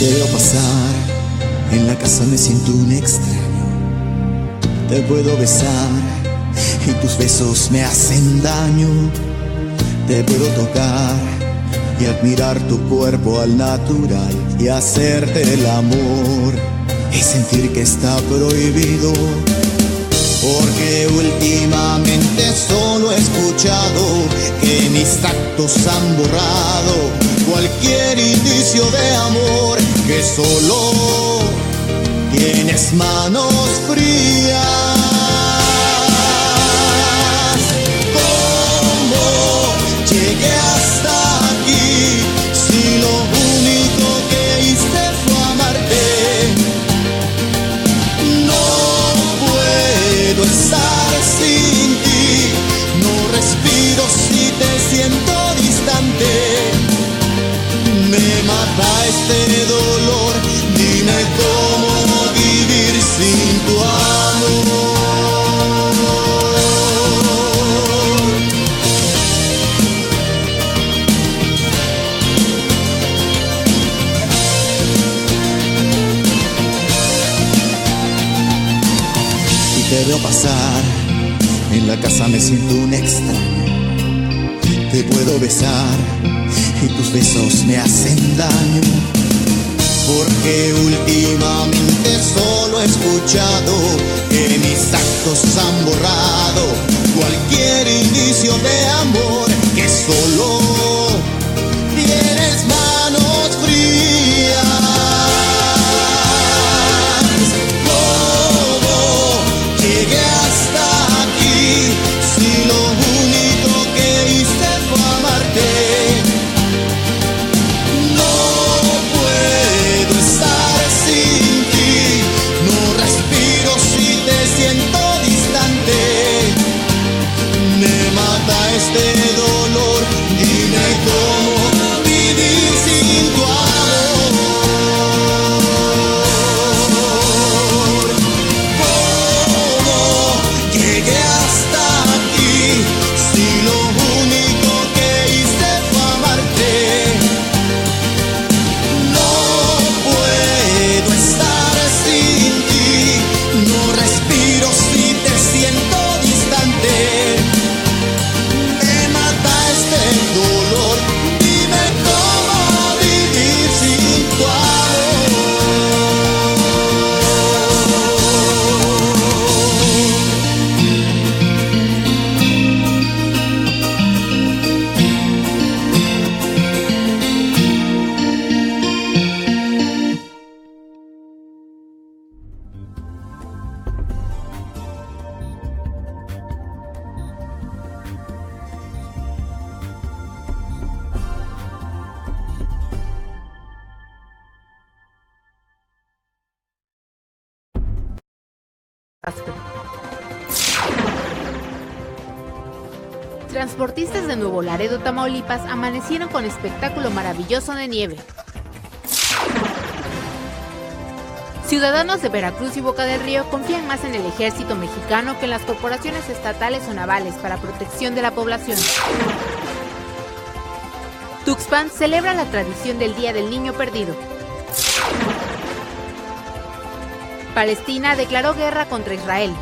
te veo pasar, en la casa me siento un extraño. Te puedo besar y tus besos me hacen daño. Te puedo tocar y admirar tu cuerpo al natural y hacerte el amor y sentir que está prohibido. Porque últimamente solo he escuchado que mis actos han borrado cualquier indicio de amor, que solo tienes manos frías. ¿Cómo llegué hasta aquí si lo único que hice fue amarte? Estar sin ti, no respiro si te siento distante. Me mata este dolor, dime cómo vivir sin tu amor. Y te veo pasar, en la casa me siento un extraño. Te puedo besar y tus besos me hacen daño. Porque últimamente solo he escuchado que mis actos han borrado cualquier indicio de amor, que solo tienes manos frías. ¿Cómo llegué hasta aquí si lo único que hice fue amarte? No puedo estar sin ti, no respiro si te siento distante. Me mata este dolor, dime cómo vivir sin tu amor. ¿Cómo llegué hasta aquí si lo único que hice fue amarte? No puedo estar sin ti, no respiro si te siento distante. Me mata este dolor, dime cómo vivir sin tu amor. Transportistas de Nuevo Laredo, Tamaulipas, amanecieron con espectáculo maravilloso de nieve. Ciudadanos de Veracruz y Boca del Río confían más en el ejército mexicano que en las corporaciones estatales o navales para protección de la población. Tuxpan celebra la tradición del Día del Niño Perdido. Palestina declaró guerra contra Israel.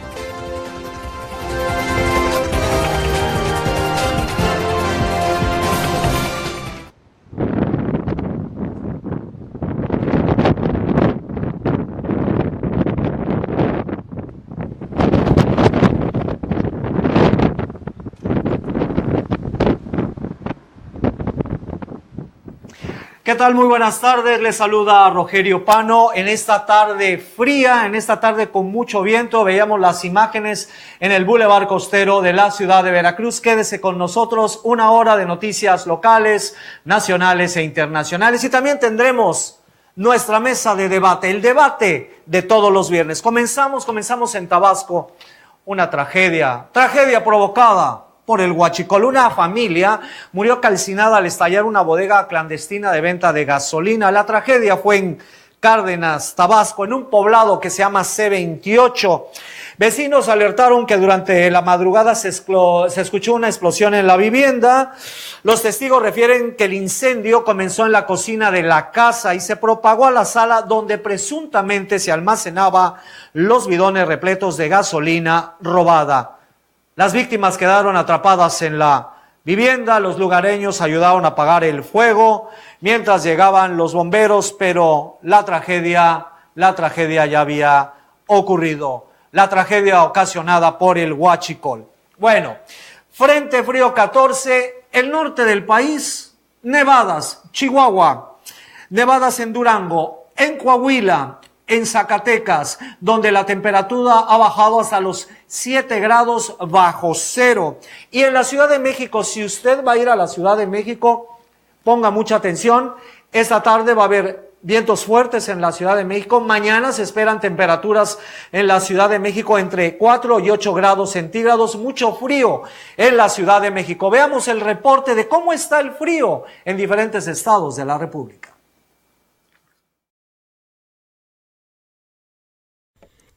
¿Qué tal? Muy buenas tardes, les saluda Rogerio Pano. En esta tarde fría, en esta tarde con mucho viento, veíamos las imágenes en el Boulevard Costero de la ciudad de Veracruz. Quédese con nosotros, una hora de noticias locales, nacionales e internacionales, y también tendremos nuestra mesa de debate, el debate de todos los viernes. Comenzamos en Tabasco, una tragedia provocada por el huachicol. Una familia murió calcinada al estallar una bodega clandestina de venta de gasolina. La tragedia fue en Cárdenas, Tabasco, en un poblado que se llama C28. Vecinos alertaron que durante la madrugada se escuchó una explosión en la vivienda. Los testigos refieren que el incendio comenzó en la cocina de la casa y se propagó a la sala donde presuntamente se almacenaba los bidones repletos de gasolina robada. Las víctimas quedaron atrapadas en la vivienda. Los lugareños ayudaron a apagar el fuego mientras llegaban los bomberos, pero la tragedia ya había ocurrido. La tragedia ocasionada por el huachicol. Bueno, Frente Frío 14, el norte del país, nevadas, Chihuahua, nevadas en Durango, en Coahuila, en Zacatecas, donde la temperatura ha bajado hasta los 7 grados bajo cero. Y en la Ciudad de México, si usted va a ir a la Ciudad de México, ponga mucha atención, esta tarde va a haber vientos fuertes en la Ciudad de México. Mañana se esperan temperaturas en la Ciudad de México entre 4 y 8 grados centígrados. Mucho frío en la Ciudad de México. Veamos el reporte de cómo está el frío en diferentes estados de la República.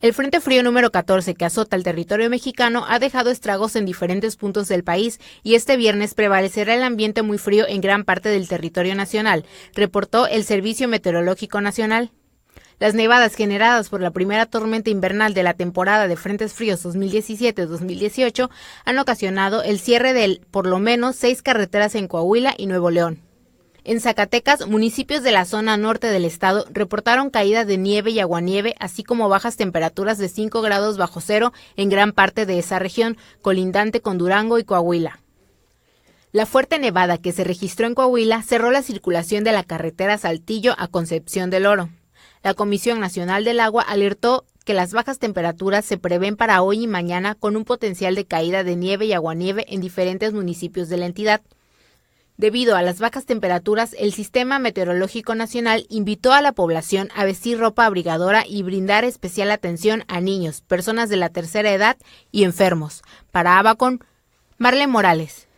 El Frente Frío número 14 que azota el territorio mexicano ha dejado estragos en diferentes puntos del país y este viernes prevalecerá el ambiente muy frío en gran parte del territorio nacional, reportó el Servicio Meteorológico Nacional. Las nevadas generadas por la primera tormenta invernal de la temporada de Frentes Fríos 2017-2018 han ocasionado el cierre de por lo menos 6 carreteras en Coahuila y Nuevo León. En Zacatecas, municipios de la zona norte del estado reportaron caídas de nieve y aguanieve, así como bajas temperaturas de 5 grados bajo cero en gran parte de esa región, colindante con Durango y Coahuila. La fuerte nevada que se registró en Coahuila cerró la circulación de la carretera Saltillo a Concepción del Oro. La Comisión Nacional del Agua alertó que las bajas temperaturas se prevén para hoy y mañana con un potencial de caída de nieve y aguanieve en diferentes municipios de la entidad. Debido a las bajas temperaturas, el Sistema Meteorológico Nacional invitó a la población a vestir ropa abrigadora y brindar especial atención a niños, personas de la tercera edad y enfermos. Para Abacon, Marlene Morales.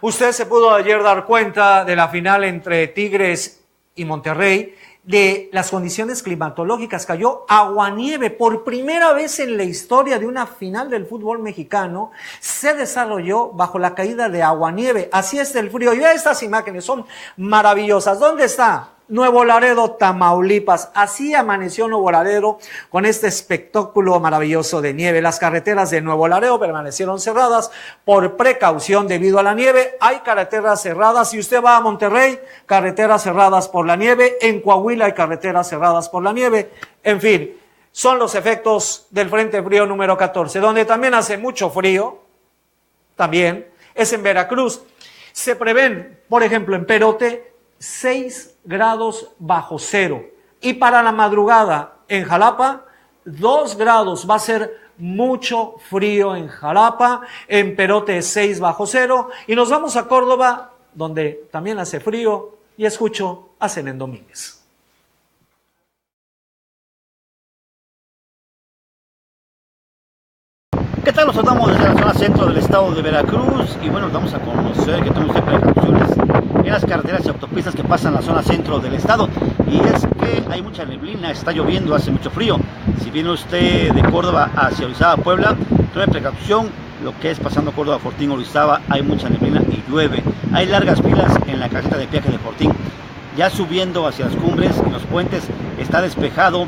Usted se pudo ayer dar cuenta de la final entre Tigres y Monterrey, de las condiciones climatológicas. Cayó aguanieve por primera vez en la historia de una final del fútbol mexicano. Se desarrolló bajo la caída de aguanieve. Así es el frío. Y estas imágenes son maravillosas. ¿Dónde está? Nuevo Laredo, Tamaulipas. Así amaneció Nuevo Laredo con este espectáculo maravilloso de nieve. Las carreteras de Nuevo Laredo permanecieron cerradas por precaución debido a la nieve. Hay carreteras cerradas. Si usted va a Monterrey, carreteras cerradas por la nieve. En Coahuila hay carreteras cerradas por la nieve. En fin, son los efectos del Frente Frío número 14. Donde también hace mucho frío, también, es en Veracruz. Se prevén, por ejemplo, en Perote, 6 grados bajo cero. Y para la madrugada en Jalapa, 2 grados. Va a ser mucho frío en Jalapa. En Perote, 6 bajo cero. Y nos vamos a Córdoba, donde también hace frío. Y escucho a Zenén Domínguez. ¿Qué tal? Nos saludamos desde la zona centro del estado de Veracruz y bueno, vamos a conocer que tenemos precauciones en las carreteras y autopistas que pasan la zona centro del estado. Y es que hay mucha neblina, está lloviendo, hace mucho frío. Si viene usted de Córdoba hacia Orizaba, Puebla, tome precaución, lo que es pasando Córdoba, Fortín, Orizaba, hay mucha neblina y llueve. Hay largas filas en la caseta de peaje de Fortín. Ya subiendo hacia las cumbres, en los puentes, está despejado,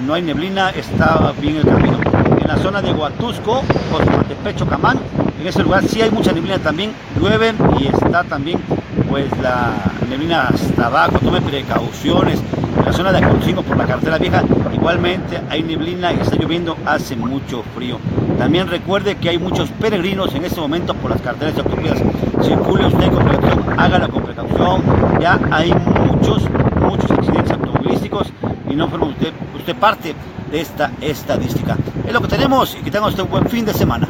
no hay neblina, está bien el camino. En la zona de Huatusco, Cosmatepec, Camán, en ese lugar sí hay mucha neblina también, llueve y está también pues la neblina hasta abajo, tome precauciones. En la zona de Acolcingo por la carretera vieja, igualmente hay neblina y está lloviendo, hace mucho frío. También recuerde que hay muchos peregrinos en este momento por las carreteras y autopistas. Circule usted con precaución, hágalo con precaución, ya hay muchos accidentes automovilísticos y no forma usted parte de esta estadística. Es lo que tenemos y que tengan usted un buen fin de semana.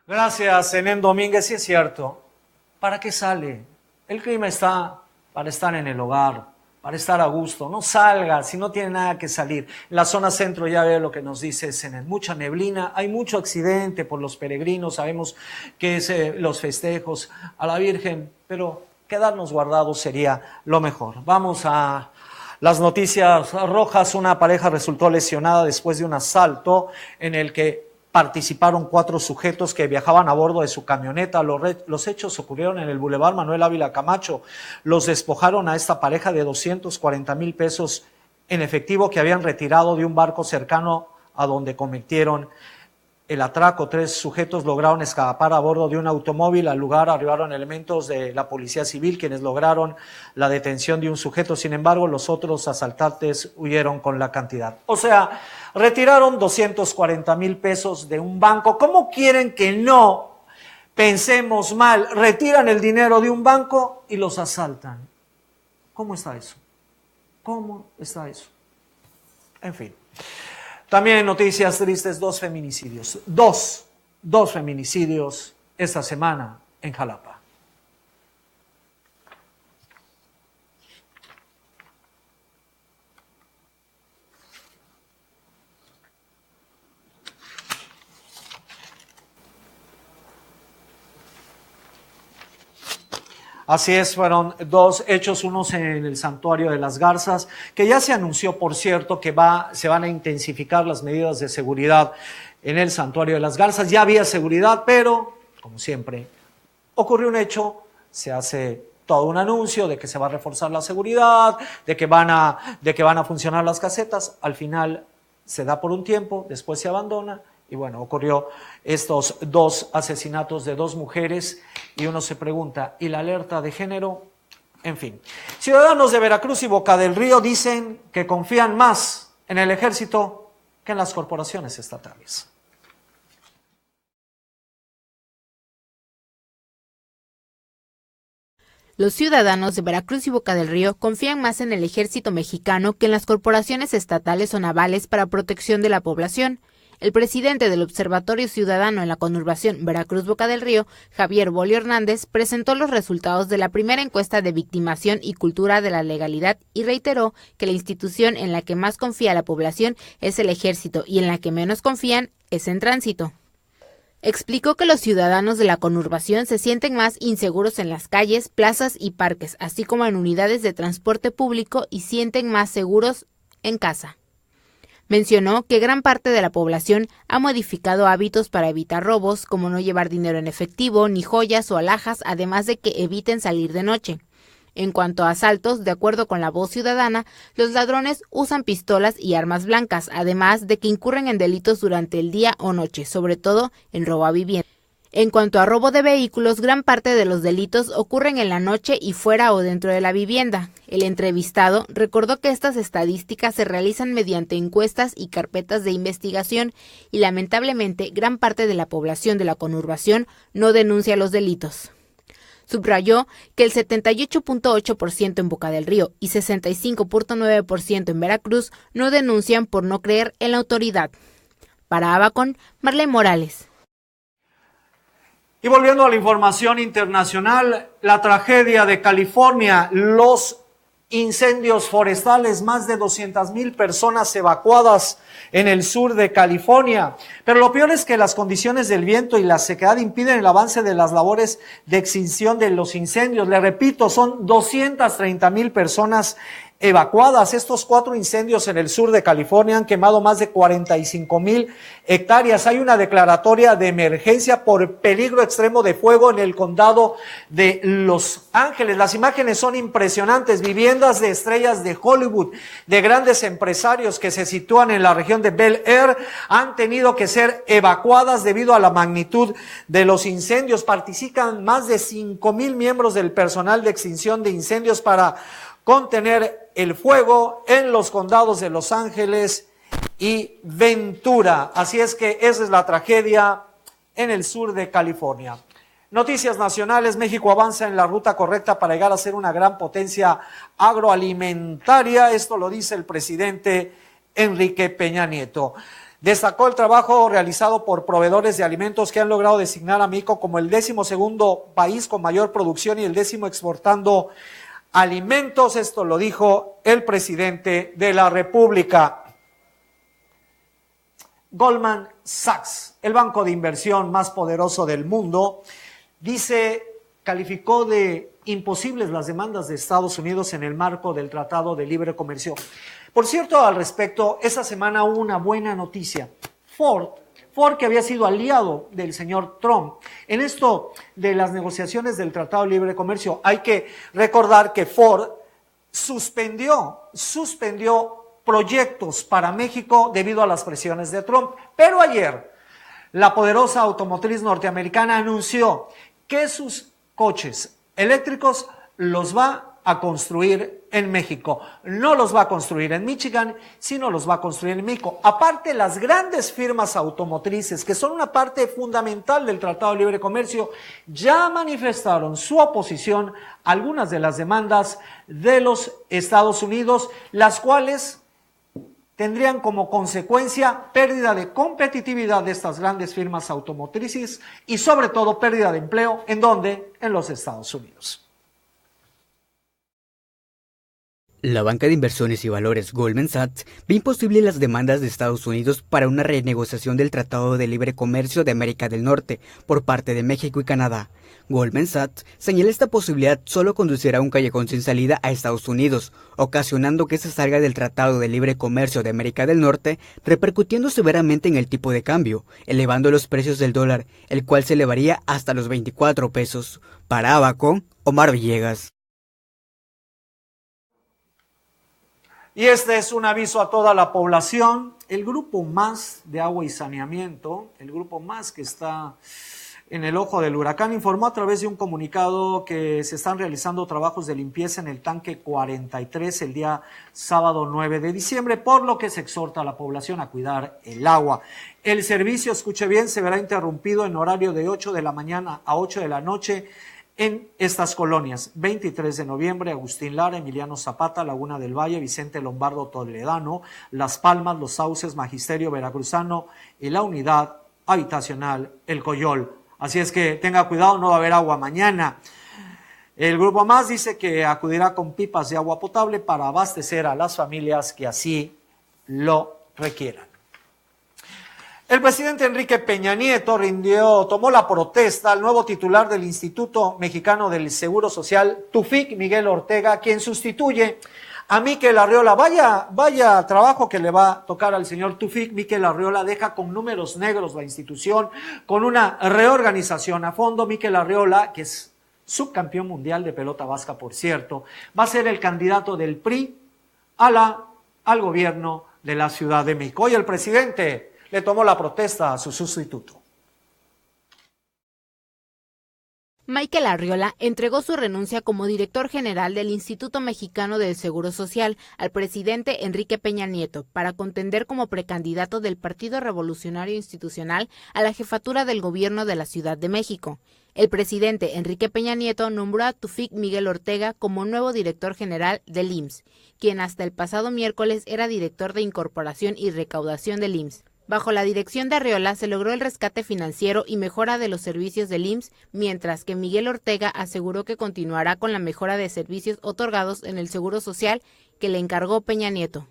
Gracias, Zenén Domínguez. Sí es cierto. ¿Para qué sale? El clima está para estar en el hogar, para estar a gusto. No salga si no tiene nada que salir. En la zona centro ya ve lo que nos dice Zenén. Mucha neblina, hay mucho accidente por los peregrinos. Sabemos que es los festejos a la Virgen, pero quedarnos guardados sería lo mejor. Vamos a Las noticias rojas: una pareja resultó lesionada después de un asalto en el que participaron 4 sujetos que viajaban a bordo de su camioneta. Los hechos ocurrieron en el Boulevard Manuel Ávila Camacho. Los despojaron a esta pareja de 240,000 pesos en efectivo que habían retirado de un barco cercano a donde cometieron el atraco. 3 sujetos lograron escapar a bordo de un automóvil. Al lugar arribaron elementos de la Policía Civil, quienes lograron la detención de un sujeto. Sin embargo, los otros asaltantes huyeron con la cantidad. O sea, retiraron 240,000 pesos de un banco. ¿Cómo quieren que no pensemos mal? Retiran el dinero de un banco y los asaltan. ¿Cómo está eso? ¿Cómo está eso? En fin. También noticias tristes: 2 feminicidios. Dos feminicidios esta semana en Jalapa. Así es, fueron 2 hechos, unos en el Santuario de las Garzas, que ya se anunció, por cierto, que se van a intensificar las medidas de seguridad en el Santuario de las Garzas. Ya había seguridad, pero, como siempre, ocurrió un hecho, se hace todo un anuncio de que se va a reforzar la seguridad, de que van a funcionar las casetas. Al final se da por un tiempo, después se abandona. Y bueno, ocurrió estos 2 asesinatos de 2 mujeres y uno se pregunta, ¿y la alerta de género? En fin, ciudadanos de Veracruz y Boca del Río dicen que confían más en el ejército que en las corporaciones estatales. Los ciudadanos de Veracruz y Boca del Río confían más en el ejército mexicano que en las corporaciones estatales o navales para protección de la población. El presidente del Observatorio Ciudadano en la conurbación Veracruz-Boca del Río, Javier Bolio Hernández, presentó los resultados de la primera encuesta de victimación y cultura de la legalidad y reiteró que la institución en la que más confía la población es el ejército y en la que menos confían es en tránsito. Explicó que los ciudadanos de la conurbación se sienten más inseguros en las calles, plazas y parques, así como en unidades de transporte público, y sienten más seguros en casa. Mencionó que gran parte de la población ha modificado hábitos para evitar robos, como no llevar dinero en efectivo, ni joyas o alhajas, además de que eviten salir de noche. En cuanto a asaltos, de acuerdo con La Voz Ciudadana, los ladrones usan pistolas y armas blancas, además de que incurren en delitos durante el día o noche, sobre todo en robo a vivienda. En cuanto a robo de vehículos, gran parte de los delitos ocurren en la noche y fuera o dentro de la vivienda. El entrevistado recordó que estas estadísticas se realizan mediante encuestas y carpetas de investigación y lamentablemente gran parte de la población de la conurbación no denuncia los delitos. Subrayó que el 78.8% en Boca del Río y 65.9% en Veracruz no denuncian por no creer en la autoridad. Para Abacón, Marlene Morales. Y volviendo a la información internacional, la tragedia de California, los incendios forestales, más de 200,000 personas evacuadas en el sur de California. Pero lo peor es que las condiciones del viento y la sequedad impiden el avance de las labores de extinción de los incendios. Le repito, son 230,000 personas evacuadas. Estos 4 incendios en el sur de California han quemado más de 45,000 hectáreas. Hay una declaratoria de emergencia por peligro extremo de fuego en el condado de Los Ángeles. Las imágenes son impresionantes. Viviendas de estrellas de Hollywood, de grandes empresarios que se sitúan en la región de Bel Air, han tenido que ser evacuadas debido a la magnitud de los incendios. Participan más de 5,000 miembros del personal de extinción de incendios para contener el fuego en los condados de Los Ángeles y Ventura. Así es que esa es la tragedia en el sur de California. Noticias nacionales: México avanza en la ruta correcta para llegar a ser una gran potencia agroalimentaria. Esto lo dice el presidente Enrique Peña Nieto. Destacó el trabajo realizado por proveedores de alimentos que han logrado designar a México como el 12º país con mayor producción y el 10º exportando alimentos. Esto lo dijo el presidente de la República. Goldman Sachs, el banco de inversión más poderoso del mundo, calificó de imposibles las demandas de Estados Unidos en el marco del Tratado de Libre Comercio. Por cierto, al respecto, esta semana hubo una buena noticia. Ford, que había sido aliado del señor Trump en esto de las negociaciones del Tratado de Libre Comercio, hay que recordar que Ford suspendió proyectos para México debido a las presiones de Trump. Pero ayer, la poderosa automotriz norteamericana anunció que sus coches eléctricos los va a construir en México. No los va a construir en Michigan, sino los va a construir en México. Aparte, las grandes firmas automotrices, que son una parte fundamental del Tratado de Libre Comercio, ya manifestaron su oposición a algunas de las demandas de los Estados Unidos, las cuales tendrían como consecuencia pérdida de competitividad de estas grandes firmas automotrices y sobre todo pérdida de empleo. ¿En dónde? En los Estados Unidos. La banca de inversiones y valores Goldman Sachs ve imposible las demandas de Estados Unidos para una renegociación del Tratado de Libre Comercio de América del Norte por parte de México y Canadá. Goldman Sachs señala esta posibilidad solo conducirá a un callejón sin salida a Estados Unidos, ocasionando que se salga del Tratado de Libre Comercio de América del Norte, repercutiendo severamente en el tipo de cambio, elevando los precios del dólar, el cual se elevaría hasta los 24 pesos. Para Abaco, Omar Villegas. Y este es un aviso a toda la población. El grupo MAS de agua y saneamiento, el grupo MAS que está en el ojo del huracán, informó a través de un comunicado que se están realizando trabajos de limpieza en el tanque 43 el día sábado 9 de diciembre, por lo que se exhorta a la población a cuidar el agua. El servicio, escuche bien, se verá interrumpido en horario de 8 de la mañana a 8 de la noche en estas colonias: 23 de noviembre, Agustín Lara, Emiliano Zapata, Laguna del Valle, Vicente Lombardo Toledano, Las Palmas, Los Sauces, Magisterio Veracruzano y la unidad habitacional El Coyol. Así es que tenga cuidado, no va a haber agua mañana. El grupo MAS dice que acudirá con pipas de agua potable para abastecer a las familias que así lo requieran. El presidente Enrique Peña Nieto tomó la protesta al nuevo titular del Instituto Mexicano del Seguro Social, Tufik Miguel Ortega, quien sustituye a Miquel Arriola. Vaya trabajo que le va a tocar al señor Tufik. Miquel Arriola deja con números negros la institución, con una reorganización a fondo. Miquel Arriola, que es subcampeón mundial de pelota vasca, por cierto, va a ser el candidato del PRI al gobierno de la Ciudad de México. Hoy el presidente le tomó la protesta a su sustituto. Miquel Arriola entregó su renuncia como director general del Instituto Mexicano del Seguro Social al presidente Enrique Peña Nieto para contender como precandidato del Partido Revolucionario Institucional a la jefatura del gobierno de la Ciudad de México. El presidente Enrique Peña Nieto nombró a Tufik Miguel Ortega como nuevo director general del IMSS, quien hasta el pasado miércoles era director de Incorporación y Recaudación del IMSS. Bajo la dirección de Arriola se logró el rescate financiero y mejora de los servicios del IMSS, mientras que Miguel Ortega aseguró que continuará con la mejora de servicios otorgados en el Seguro Social que le encargó Peña Nieto.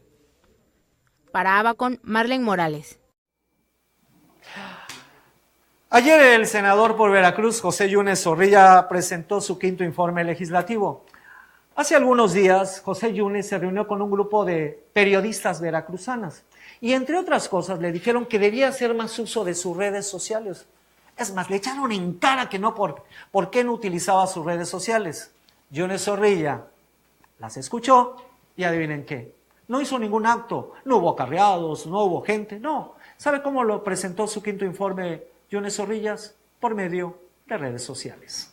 Para Abacon, Marlene Morales. Ayer el senador por Veracruz, José Yunes Zorrilla, presentó su quinto informe legislativo. Hace algunos días, José Yunes se reunió con un grupo de periodistas veracruzanas y, entre otras cosas, le dijeron que debía hacer más uso de sus redes sociales. Es más, le echaron en cara que no, por qué no utilizaba sus redes sociales. Yunes Zorrilla las escuchó y adivinen qué, no hizo ningún acto, no hubo acarreados, no hubo gente, no. ¿Sabe cómo lo presentó su quinto informe Yunes Zorrilla? Por medio de redes sociales.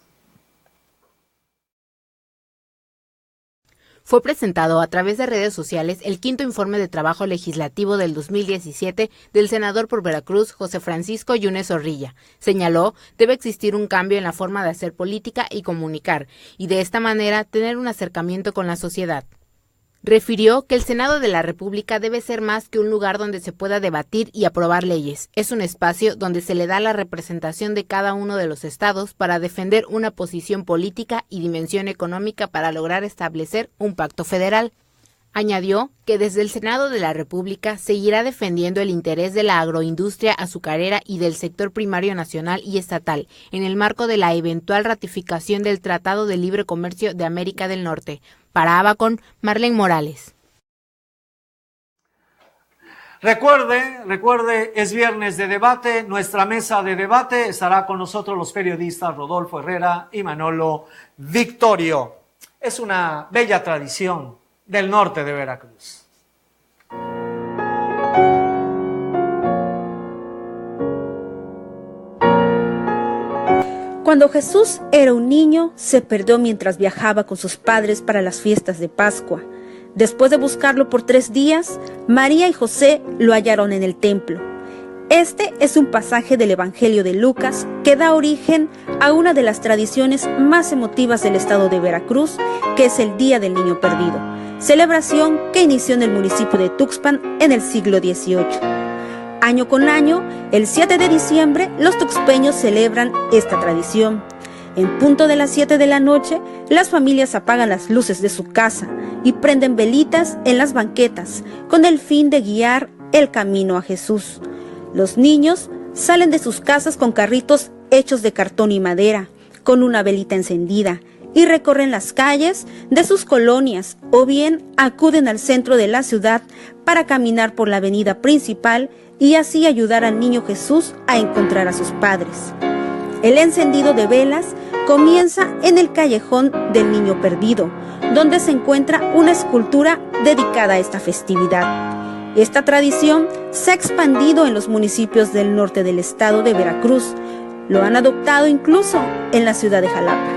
Fue presentado a través de redes sociales el quinto informe de trabajo legislativo del 2017 del senador por Veracruz, José Francisco Yunes Zorrilla. Señaló, debe existir un cambio en la forma de hacer política y comunicar, y de esta manera tener un acercamiento con la sociedad. Refirió que el Senado de la República debe ser más que un lugar donde se pueda debatir y aprobar leyes. Es un espacio donde se le da la representación de cada uno de los estados para defender una posición política y dimensión económica para lograr establecer un pacto federal. Añadió que desde el Senado de la República seguirá defendiendo el interés de la agroindustria azucarera y del sector primario nacional y estatal en el marco de la eventual ratificación del Tratado de Libre Comercio de América del Norte. Para Abacon, Marlene Morales. Recuerde, es viernes de debate. Nuestra mesa de debate estará con nosotros los periodistas Rodolfo Herrera y Manolo Victorio. Es una bella tradición del norte de Veracruz. Cuando Jesús era un niño, se perdió mientras viajaba con sus padres para las fiestas de Pascua. Después de buscarlo por 3 días, María y José lo hallaron en el templo. Este es un pasaje del Evangelio de Lucas que da origen a una de las tradiciones más emotivas del estado de Veracruz, que es el Día del Niño Perdido, celebración que inició en el municipio de Tuxpan en el siglo XVIII. Año con año, el 7 de diciembre, los tuxpeños celebran esta tradición. En punto de las 7 de la noche, las familias apagan las luces de su casa y prenden velitas en las banquetas con el fin de guiar el camino a Jesús. Los niños salen de sus casas con carritos hechos de cartón y madera, con una velita encendida, y recorren las calles de sus colonias o bien acuden al centro de la ciudad para caminar por la avenida principal y así ayudar al niño Jesús a encontrar a sus padres. El encendido de velas comienza en el callejón del Niño Perdido, donde se encuentra una escultura dedicada a esta festividad. Esta tradición se ha expandido en los municipios del norte del estado de Veracruz. Lo han adoptado incluso en la ciudad de Jalapa.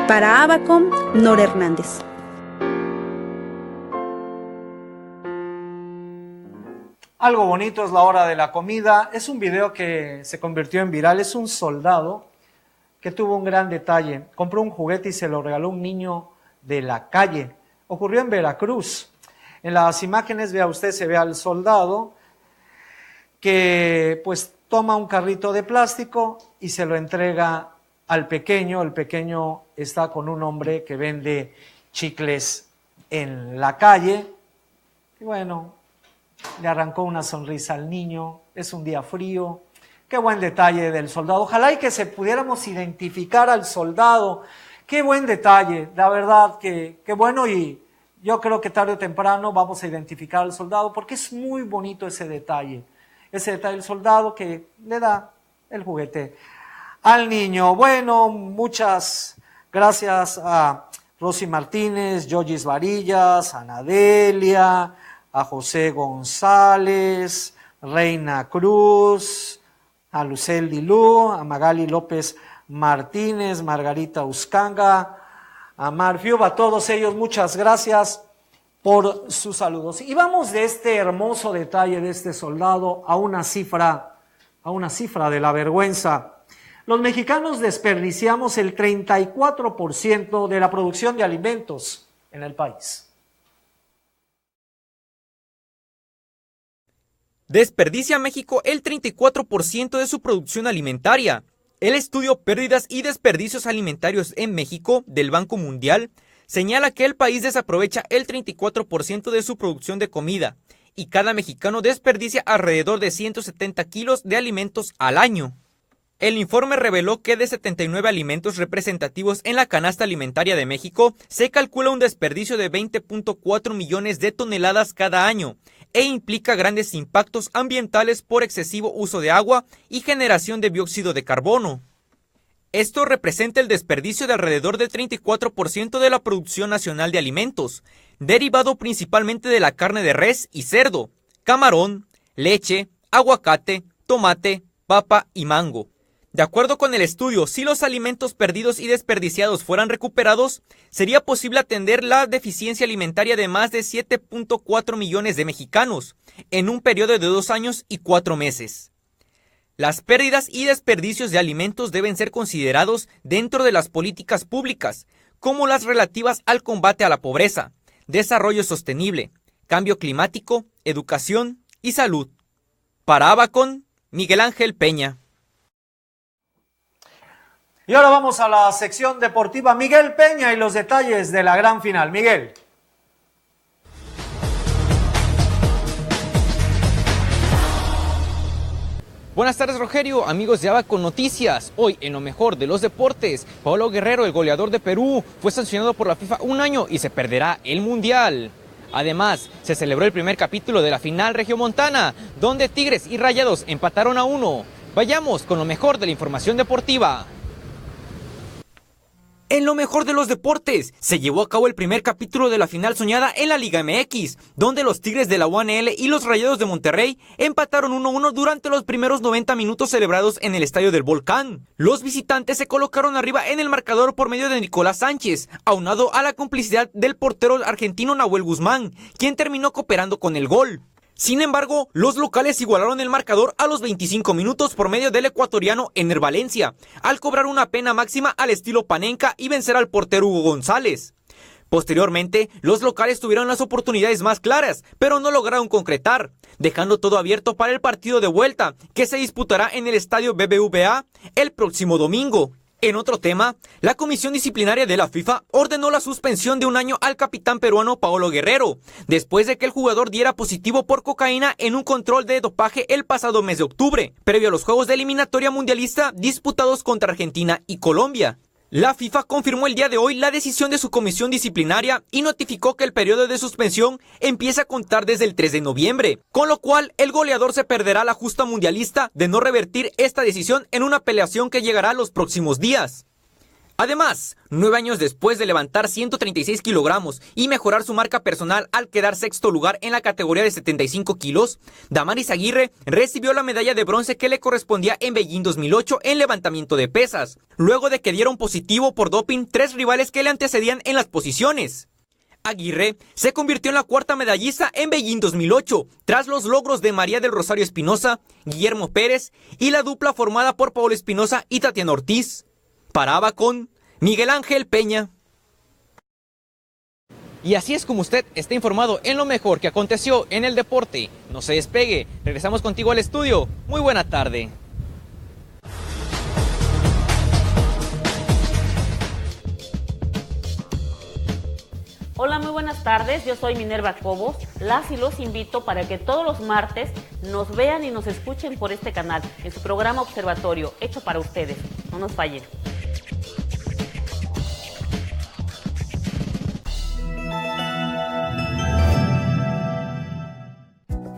Para Abacon, Nora Hernández. Algo bonito es la hora de la comida. Es un video que se convirtió en viral. Es un soldado que tuvo un gran detalle. Compró un juguete y se lo regaló un niño de la calle. Ocurrió en Veracruz. En las imágenes, vea usted, se ve al soldado que pues toma un carrito de plástico y se lo entrega al pequeño. El pequeño está con un hombre que vende chicles en la calle. Y bueno, le arrancó una sonrisa al niño. Es un día frío. Qué buen detalle del soldado. Ojalá y que se pudiéramos identificar al soldado. Qué buen detalle. La verdad que bueno, y yo creo que tarde o temprano vamos a identificar al soldado porque es muy bonito ese detalle. Ese detalle del soldado que le da el juguete al niño. Bueno, muchas gracias a Rosy Martínez, Yogis Varillas, a Nadelia, a José González, Reina Cruz, a Lucel Dilú, a Magali López Martínez, Margarita Uscanga, a Marfiuba, a todos ellos, muchas gracias por sus saludos. Y vamos de este hermoso detalle de este soldado a una cifra de la vergüenza. Los mexicanos desperdiciamos el 34% de la producción de alimentos en el país. Desperdicia México el 34% de su producción alimentaria. El estudio Pérdidas y Desperdicios Alimentarios en México del Banco Mundial señala que el país desaprovecha el 34% de su producción de comida y cada mexicano desperdicia alrededor de 170 kilos de alimentos al año. El informe reveló que de 79 alimentos representativos en la canasta alimentaria de México se calcula un desperdicio de 20.4 millones de toneladas cada año e implica grandes impactos ambientales por excesivo uso de agua y generación de dióxido de carbono. Esto representa el desperdicio de alrededor del 34% de la producción nacional de alimentos, derivado principalmente de la carne de res y cerdo, camarón, leche, aguacate, tomate, papa y mango. De acuerdo con el estudio, si los alimentos perdidos y desperdiciados fueran recuperados, sería posible atender la deficiencia alimentaria de más de 7.4 millones de mexicanos en un periodo de 2 años y 4 meses. Las pérdidas y desperdicios de alimentos deben ser considerados dentro de las políticas públicas, como las relativas al combate a la pobreza, desarrollo sostenible, cambio climático, educación y salud. Para Abacon, Miguel Ángel Peña. Y ahora vamos a la sección deportiva. Miguel Peña y los detalles de la gran final. Miguel. Buenas tardes, Rogelio, amigos de Abaco Noticias. Hoy, en lo mejor de los deportes, Paolo Guerrero, el goleador de Perú, fue sancionado por la FIFA 1 año y se perderá el Mundial. Además, se celebró el primer capítulo de la final regiomontana, donde Tigres y Rayados empataron a 1. Vayamos con lo mejor de la información deportiva. En lo mejor de los deportes, se llevó a cabo el primer capítulo de la final soñada en la Liga MX, donde los Tigres de la UANL y los Rayados de Monterrey empataron 1-1 durante los primeros 90 minutos celebrados en el Estadio del Volcán. Los visitantes se colocaron arriba en el marcador por medio de Nicolás Sánchez, aunado a la complicidad del portero argentino Nahuel Guzmán, quien terminó cooperando con el gol. Sin embargo, los locales igualaron el marcador a los 25 minutos por medio del ecuatoriano Ener Valencia, al cobrar una pena máxima al estilo Panenka y vencer al portero Hugo González. Posteriormente, los locales tuvieron las oportunidades más claras, pero no lograron concretar, dejando todo abierto para el partido de vuelta, que se disputará en el estadio BBVA el próximo domingo. En otro tema, la Comisión Disciplinaria de la FIFA ordenó la suspensión de 1 año al capitán peruano Paolo Guerrero, después de que el jugador diera positivo por cocaína en un control de dopaje el pasado mes de octubre, previo a los Juegos de Eliminatoria Mundialista disputados contra Argentina y Colombia. La FIFA confirmó el día de hoy la decisión de su comisión disciplinaria y notificó que el periodo de suspensión empieza a contar desde el 3 de noviembre, con lo cual el goleador se perderá la justa mundialista de no revertir esta decisión en una apelación que llegará los próximos días. Además, 9 años después de levantar 136 kilogramos y mejorar su marca personal al quedar sexto lugar en la categoría de 75 kilos, Damaris Aguirre recibió la medalla de bronce que le correspondía en Beijing 2008 en levantamiento de pesas, luego de que dieron positivo por doping 3 rivales que le antecedían en las posiciones. Aguirre se convirtió en la cuarta medallista en Beijing 2008, tras los logros de María del Rosario Espinosa, Guillermo Pérez y la dupla formada por Paola Espinosa y Tatiana Ortiz. Para Abacón, Miguel Ángel Peña. Y así es como usted está informado en lo mejor que aconteció en el deporte. No se despegue, regresamos contigo al estudio. Muy buena tarde. Hola, muy buenas tardes, yo soy Minerva Cobos. Las y los invito para que todos los martes nos vean y nos escuchen por este canal, en su programa Observatorio, hecho para ustedes. No nos fallen.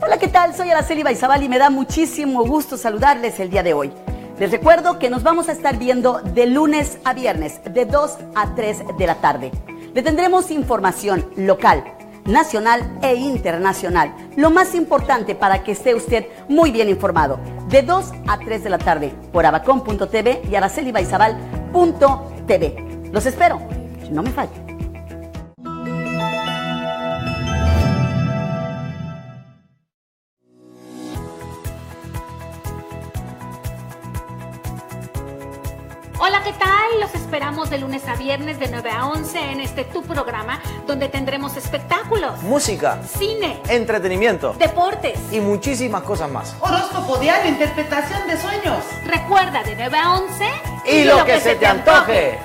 Hola, ¿qué tal? Soy Araceli Baizabal y me da muchísimo gusto saludarles el día de hoy. Les recuerdo que nos vamos a estar viendo de lunes a viernes, de 2 a 3 de la tarde. Le tendremos información local, nacional e internacional. Lo más importante para que esté usted muy bien informado. De 2 a 3 de la tarde por abacon.tv y aracelibaizabal.tv. Los espero. No me falle. Hola, ¿qué tal? Los esperamos de lunes a viernes de 9 a 11 en tu programa, donde tendremos espectáculos, música, cine, entretenimiento, deportes y muchísimas cosas más. Horóscopo diario, interpretación de sueños. Recuerda, de 9 a 11 y lo que se te antoje.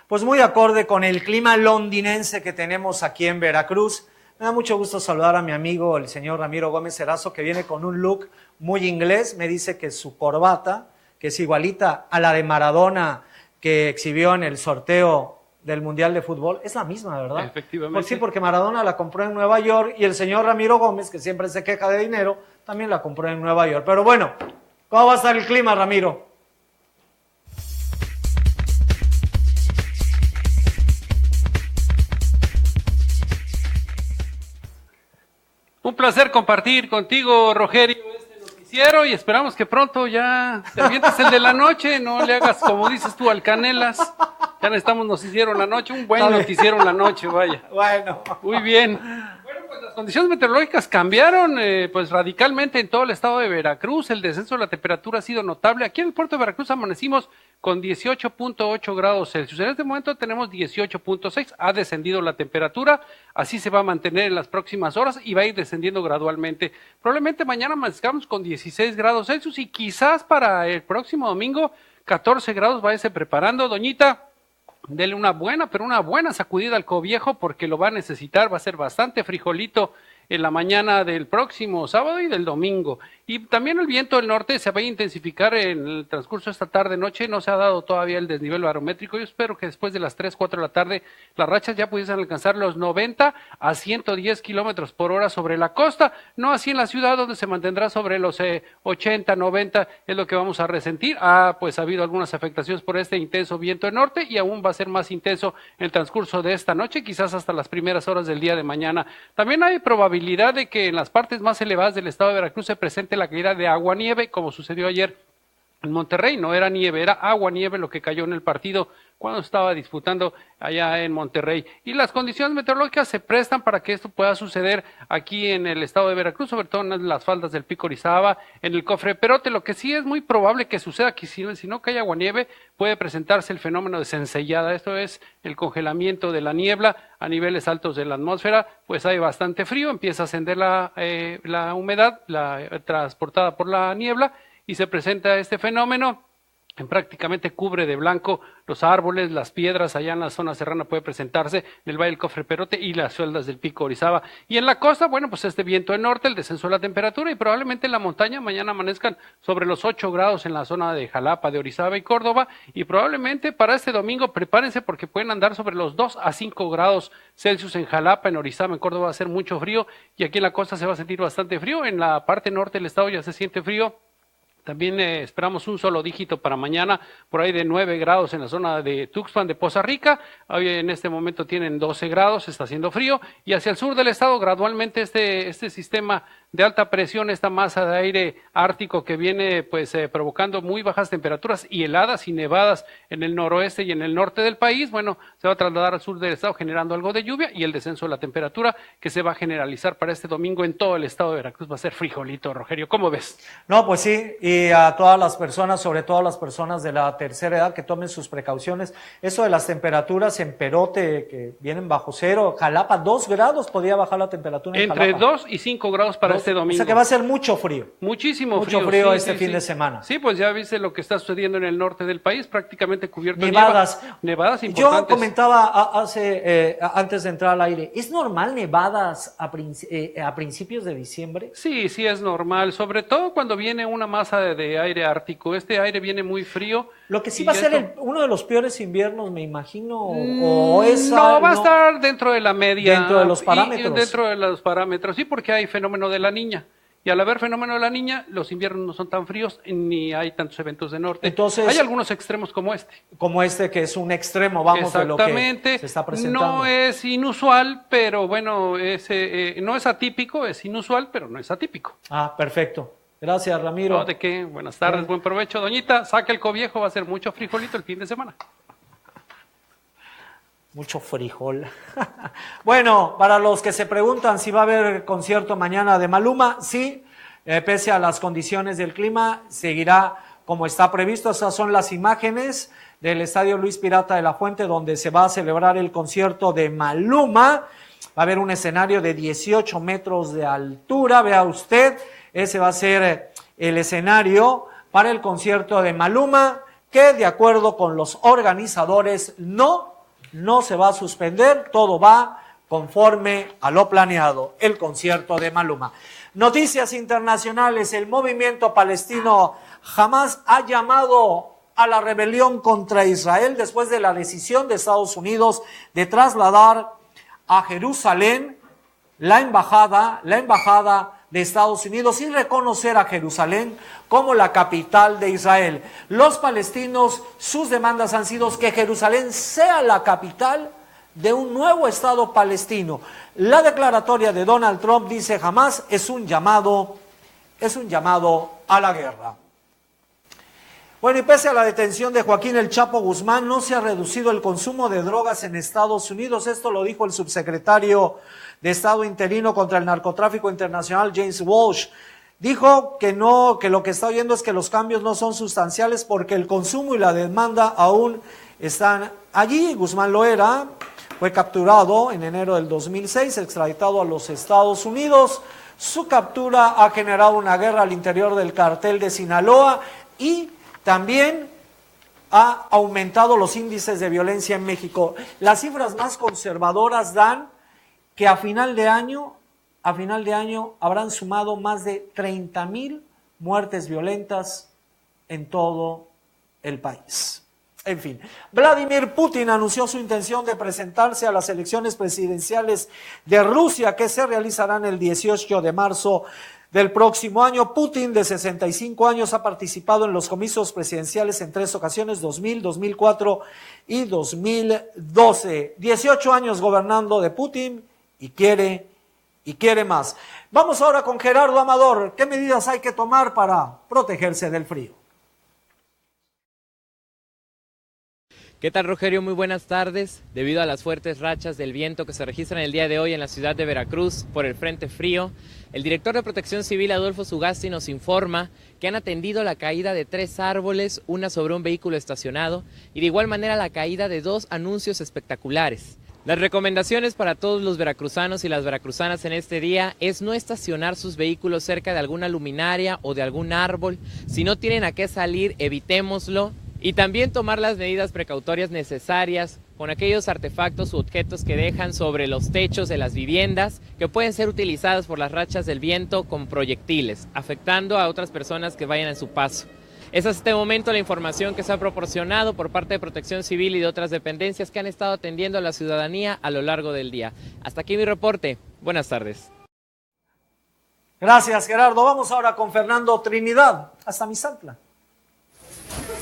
Pues muy acorde con el clima londinense que tenemos aquí en Veracruz. Me da mucho gusto saludar a mi amigo, el señor Ramiro Gómez Erazo, que viene con un look muy inglés. Me dice que su corbata, que es igualita a la de Maradona que exhibió en el sorteo del Mundial de Fútbol, es la misma, ¿verdad? Efectivamente. Pues sí, porque Maradona la compró en Nueva York y el señor Ramiro Gómez, que siempre se queja de dinero, también la compró en Nueva York. Pero bueno, ¿cómo va a estar el clima, Ramiro? Un placer compartir contigo, Rogelio, este noticiero, y esperamos que pronto ya te avientes el de la noche, no le hagas como dices tú al Canelas. Ya necesitamos noticiero en la noche, un buen noticiero en la noche, vaya. Bueno. Muy bien. Bueno, pues las condiciones meteorológicas cambiaron pues radicalmente en todo el estado de Veracruz. El descenso de la temperatura ha sido notable. Aquí en el puerto de Veracruz amanecimos con 18.8 grados Celsius. En este momento tenemos 18.6. Ha descendido la temperatura. Así se va a mantener en las próximas horas y va a ir descendiendo gradualmente. Probablemente mañana amanezcamos con 16 grados Celsius y quizás para el próximo domingo 14 grados. Váyase preparando, doñita. Dele una buena sacudida al cobiejo porque lo va a necesitar, va a ser bastante frijolito en la mañana del próximo sábado y del domingo. Y también el viento del norte se va a intensificar en el transcurso de esta tarde-noche. No se ha dado todavía el desnivel barométrico. Yo espero que después de las 3, 4 de la tarde las rachas ya pudiesen alcanzar los 90 a 110 kilómetros por hora sobre la costa. No así en la ciudad, donde se mantendrá sobre los 80, 90, es lo que vamos a resentir. Pues ha habido algunas afectaciones por este intenso viento del norte y aún va a ser más intenso en el transcurso de esta noche, quizás hasta las primeras horas del día de mañana. También hay probabilidad de que en las partes más elevadas del estado de Veracruz se presente la caída de agua-nieve, como sucedió ayer en Monterrey. No era nieve, era agua-nieve lo que cayó en el partido cuando estaba disputando allá en Monterrey. Y las condiciones meteorológicas se prestan para que esto pueda suceder aquí en el estado de Veracruz, sobre todo en las faldas del Pico Orizaba, en el Cofre Perote. Lo que sí es muy probable que suceda, que si no cae agua-nieve, puede presentarse el fenómeno de cencellada. Esto es el congelamiento de la niebla a niveles altos de la atmósfera. Pues hay bastante frío, empieza a ascender la humedad transportada por la niebla y se presenta este fenómeno. Prácticamente cubre de blanco los árboles, las piedras. Allá en la zona serrana puede presentarse en el Valle del Cofre Perote y las faldas del Pico Orizaba. Y en la costa, bueno, pues este viento del norte, el descenso de la temperatura, y probablemente en la montaña mañana amanezcan sobre los 8 grados en la zona de Jalapa, de Orizaba y Córdoba, y probablemente para este domingo prepárense porque pueden andar sobre los 2 a 5 grados Celsius en Jalapa, en Orizaba, en Córdoba va a ser mucho frío, y aquí en la costa se va a sentir bastante frío. En la parte norte del estado ya se siente frío. También esperamos un solo dígito para mañana, por ahí de 9 grados en la zona de Tuxpan, de Poza Rica. Hoy en este momento tienen 12 grados, está haciendo frío. Y hacia el sur del estado, gradualmente este sistema de alta presión, esta masa de aire ártico que viene provocando muy bajas temperaturas y heladas y nevadas en el noroeste y en el norte del país, bueno, se va a trasladar al sur del estado generando algo de lluvia y el descenso de la temperatura que se va a generalizar para este domingo en todo el estado de Veracruz. Va a ser frijolito, Rogelio, ¿cómo ves? No, pues sí, y a todas las personas, sobre todo a las personas de la tercera edad, que tomen sus precauciones. Eso de las temperaturas en Perote, que vienen bajo cero, Jalapa, 2 grados podía bajar la temperatura en Jalapa. Entre 2 y 5 grados para este domingo. O sea que va a ser mucho frío. Muchísimo frío sí, este fin de semana. Sí, pues ya viste lo que está sucediendo en el norte del país, prácticamente cubierto nevadas. Nevadas importantes. Yo comentaba antes de entrar al aire, ¿es normal nevadas a principios de diciembre? Sí, sí es normal, sobre todo cuando viene una masa de aire ártico. Este aire viene muy frío. Lo que sí va a ser uno de los peores inviernos, me imagino, va a estar dentro de la media. Dentro de los parámetros. Dentro de los parámetros, sí, porque hay fenómeno de la Niña. Y al haber fenómeno de la Niña, los inviernos no son tan fríos ni hay tantos eventos de norte. Entonces, hay algunos extremos como este. Como este, que es un extremo, vamos, de lo que se está presentando. No es inusual, pero bueno, no es atípico, es inusual, pero no es atípico. Ah, perfecto. Gracias, Ramiro. No, ¿de qué? Buenas tardes, buen provecho. Doñita, saque el cobiejo, va a ser mucho frijolito el fin de semana. Mucho frijol. Bueno, para los que se preguntan si va a haber concierto mañana de Maluma, sí, pese a las condiciones del clima, seguirá como está previsto. Esas son las imágenes del Estadio Luis Pirata de la Fuente, donde se va a celebrar el concierto de Maluma. Va a haber un escenario de 18 metros de altura, vea usted, ese va a ser el escenario para el concierto de Maluma, que de acuerdo con los organizadores no se va a suspender, todo va conforme a lo planeado, el concierto de Maluma. Noticias internacionales, el movimiento palestino Hamas ha llamado a la rebelión contra Israel después de la decisión de Estados Unidos de trasladar a Jerusalén la embajada de Estados Unidos y reconocer a Jerusalén como la capital de Israel. Los palestinos, sus demandas han sido que Jerusalén sea la capital de un nuevo Estado palestino. La declaratoria de Donald Trump, dice Hamas, es un llamado a la guerra. Bueno, y pese a la detención de Joaquín El Chapo Guzmán, no se ha reducido el consumo de drogas en Estados Unidos. Esto lo dijo el subsecretario de Estado interino contra el narcotráfico internacional, James Walsh. Dijo que no, que lo que está oyendo es que los cambios no son sustanciales porque el consumo y la demanda aún están allí. Guzmán Loera fue capturado en enero del 2006, extraditado a los Estados Unidos. Su captura ha generado una guerra al interior del cartel de Sinaloa y también ha aumentado los índices de violencia en México. Las cifras más conservadoras dan que a final de año habrán sumado más de 30,000 muertes violentas en todo el país. En fin, Vladimir Putin anunció su intención de presentarse a las elecciones presidenciales de Rusia que se realizarán el 18 de marzo del próximo año. Putin, de 65 años, ha participado en los comicios presidenciales en 3 ocasiones, 2000, 2004 y 2012. 18 años gobernando de Putin y quiere más. Vamos ahora con Gerardo Amador. ¿Qué medidas hay que tomar para protegerse del frío? ¿Qué tal, Rogelio? Muy buenas tardes. Debido a las fuertes rachas del viento que se registran el día de hoy en la ciudad de Veracruz por el frente frío, el director de Protección Civil, Adolfo Sugasti, nos informa que han atendido la caída de 3 árboles, una sobre un vehículo estacionado y de igual manera la caída de 2 anuncios espectaculares. Las recomendaciones para todos los veracruzanos y las veracruzanas en este día es no estacionar sus vehículos cerca de alguna luminaria o de algún árbol. Si no tienen a qué salir, evitémoslo. Y también tomar las medidas precautorias necesarias con aquellos artefactos u objetos que dejan sobre los techos de las viviendas que pueden ser utilizados por las rachas del viento con proyectiles, afectando a otras personas que vayan en su paso. Es hasta este momento la información que se ha proporcionado por parte de Protección Civil y de otras dependencias que han estado atendiendo a la ciudadanía a lo largo del día. Hasta aquí mi reporte. Buenas tardes. Gracias, Gerardo. Vamos ahora con Fernando Trinidad, hasta Misantla.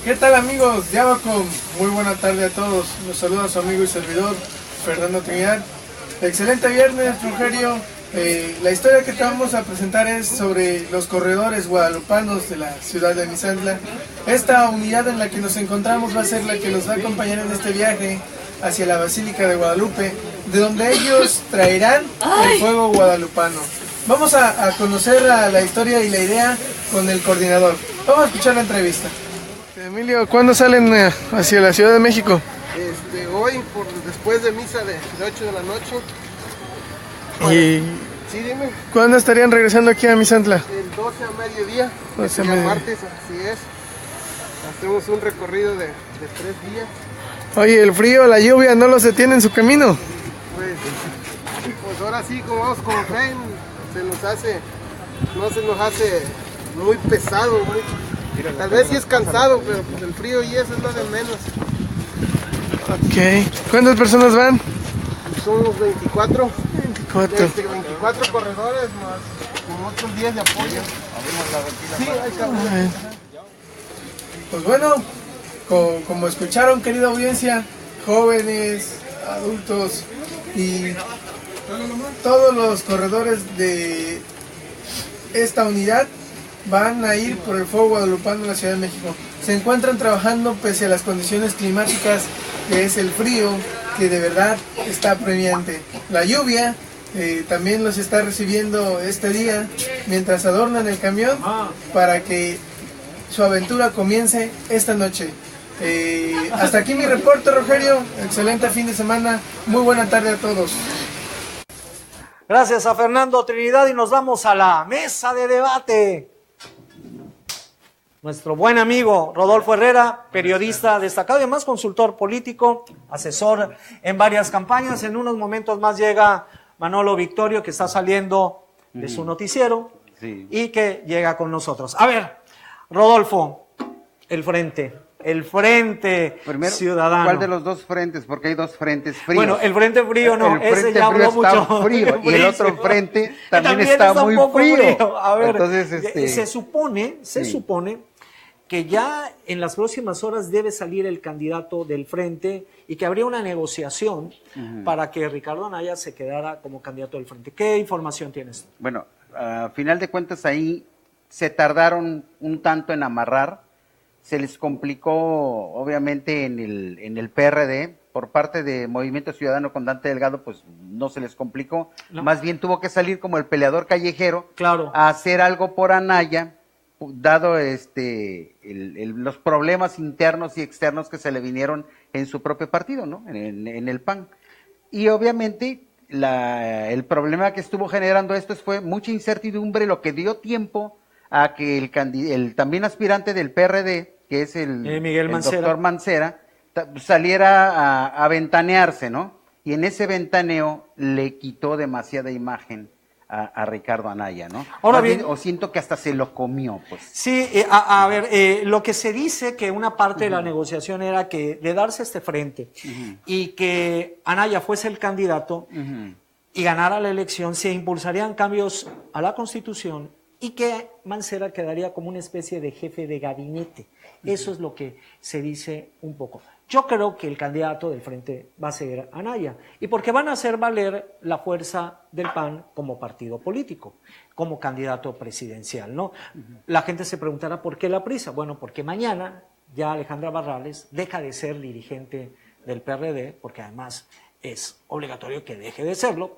¿Qué tal, amigos? Yabacom, muy buena tarde a todos. Los saluda su amigo y servidor, Fernando Trinidad. Excelente viernes, Rogelio. La historia que te vamos a presentar es sobre los corredores guadalupanos de la ciudad de Misantla. Esta unidad en la que nos encontramos va a ser la que nos va a acompañar en este viaje hacia la Basílica de Guadalupe, de donde ellos traerán el fuego guadalupano. Vamos a conocer la historia y la idea con el coordinador. Vamos a escuchar la entrevista. Emilio, ¿cuándo salen hacia la Ciudad de México? Hoy, después de misa de 8 de la noche. ¿Y sí, dime? ¿Cuándo estarían regresando aquí a Misantla? El 12 a mediodía, 12 a el mediodía. martes, así es. Hacemos un recorrido de 3 días. Oye, el frío, la lluvia, ¿no los detiene en su camino? Pues ahora sí, como vamos con fe, no se nos hace muy pesado, tal vez sí es cansado, pero pues el frío y eso es lo de menos. Ok. ¿Cuántas personas van? Somos 24. 24 corredores más con otros 10 de apoyo. Sí, ahí está. Pues bueno, como escucharon, querida audiencia, jóvenes, adultos y todos los corredores de esta unidad van a ir por el fuego guadalupano en la Ciudad de México. Se encuentran trabajando pese a las condiciones climáticas, que es el frío, que de verdad está apremiante. La lluvia también los está recibiendo este día mientras adornan el camión para que su aventura comience esta noche. Hasta aquí mi reporte, Rogelio. Excelente fin de semana. Muy buena tarde a todos. Gracias a Fernando Trinidad y nos vamos a la mesa de debate. Nuestro buen amigo Rodolfo Herrera, periodista destacado y además consultor político, asesor en varias campañas. En unos momentos más llega Manolo Victorio, que está saliendo de su noticiero y que llega con nosotros. A ver, Rodolfo, el frente primero, ciudadano. ¿Cuál de los dos frentes? Porque hay dos frentes fríos. Bueno, el frente frío no, el ese frente ya frío habló está mucho. frío y el otro frente también está muy un poco frío. A ver, entonces, se supone que ya en las próximas horas debe salir el candidato del frente y que habría una negociación para que Ricardo Anaya se quedara como candidato del frente. ¿Qué información tienes? Bueno, a final de cuentas ahí se tardaron un tanto en amarrar se les complicó obviamente en el PRD, por parte de Movimiento Ciudadano con Dante Delgado, pues no se les complicó, más bien tuvo que salir como el peleador callejero a hacer algo por Anaya, dado los problemas internos y externos que se le vinieron en su propio partido, ¿no? En el PAN. Y obviamente el problema que estuvo generando esto fue mucha incertidumbre, lo que dio tiempo a que el también aspirante del PRD, que es el doctor Mancera, saliera a ventanearse, ¿no? Y en ese ventaneo le quitó demasiada imagen a Ricardo Anaya, ¿no? Ahora bien, o siento que hasta se lo comió, pues. Sí, a ver, lo que se dice que una parte de la negociación era que de darse este frente y que Anaya fuese el candidato y ganara la elección, se impulsarían cambios a la Constitución y que Mancera quedaría como una especie de jefe de gabinete. Eso es lo que se dice un poco. Yo creo que el candidato del frente va a ser Anaya, y porque van a hacer valer la fuerza del PAN como partido político, como candidato presidencial, ¿no? La gente se preguntará ¿por qué la prisa? Bueno, porque mañana ya Alejandra Barrales deja de ser dirigente del PRD, porque además es obligatorio que deje de serlo,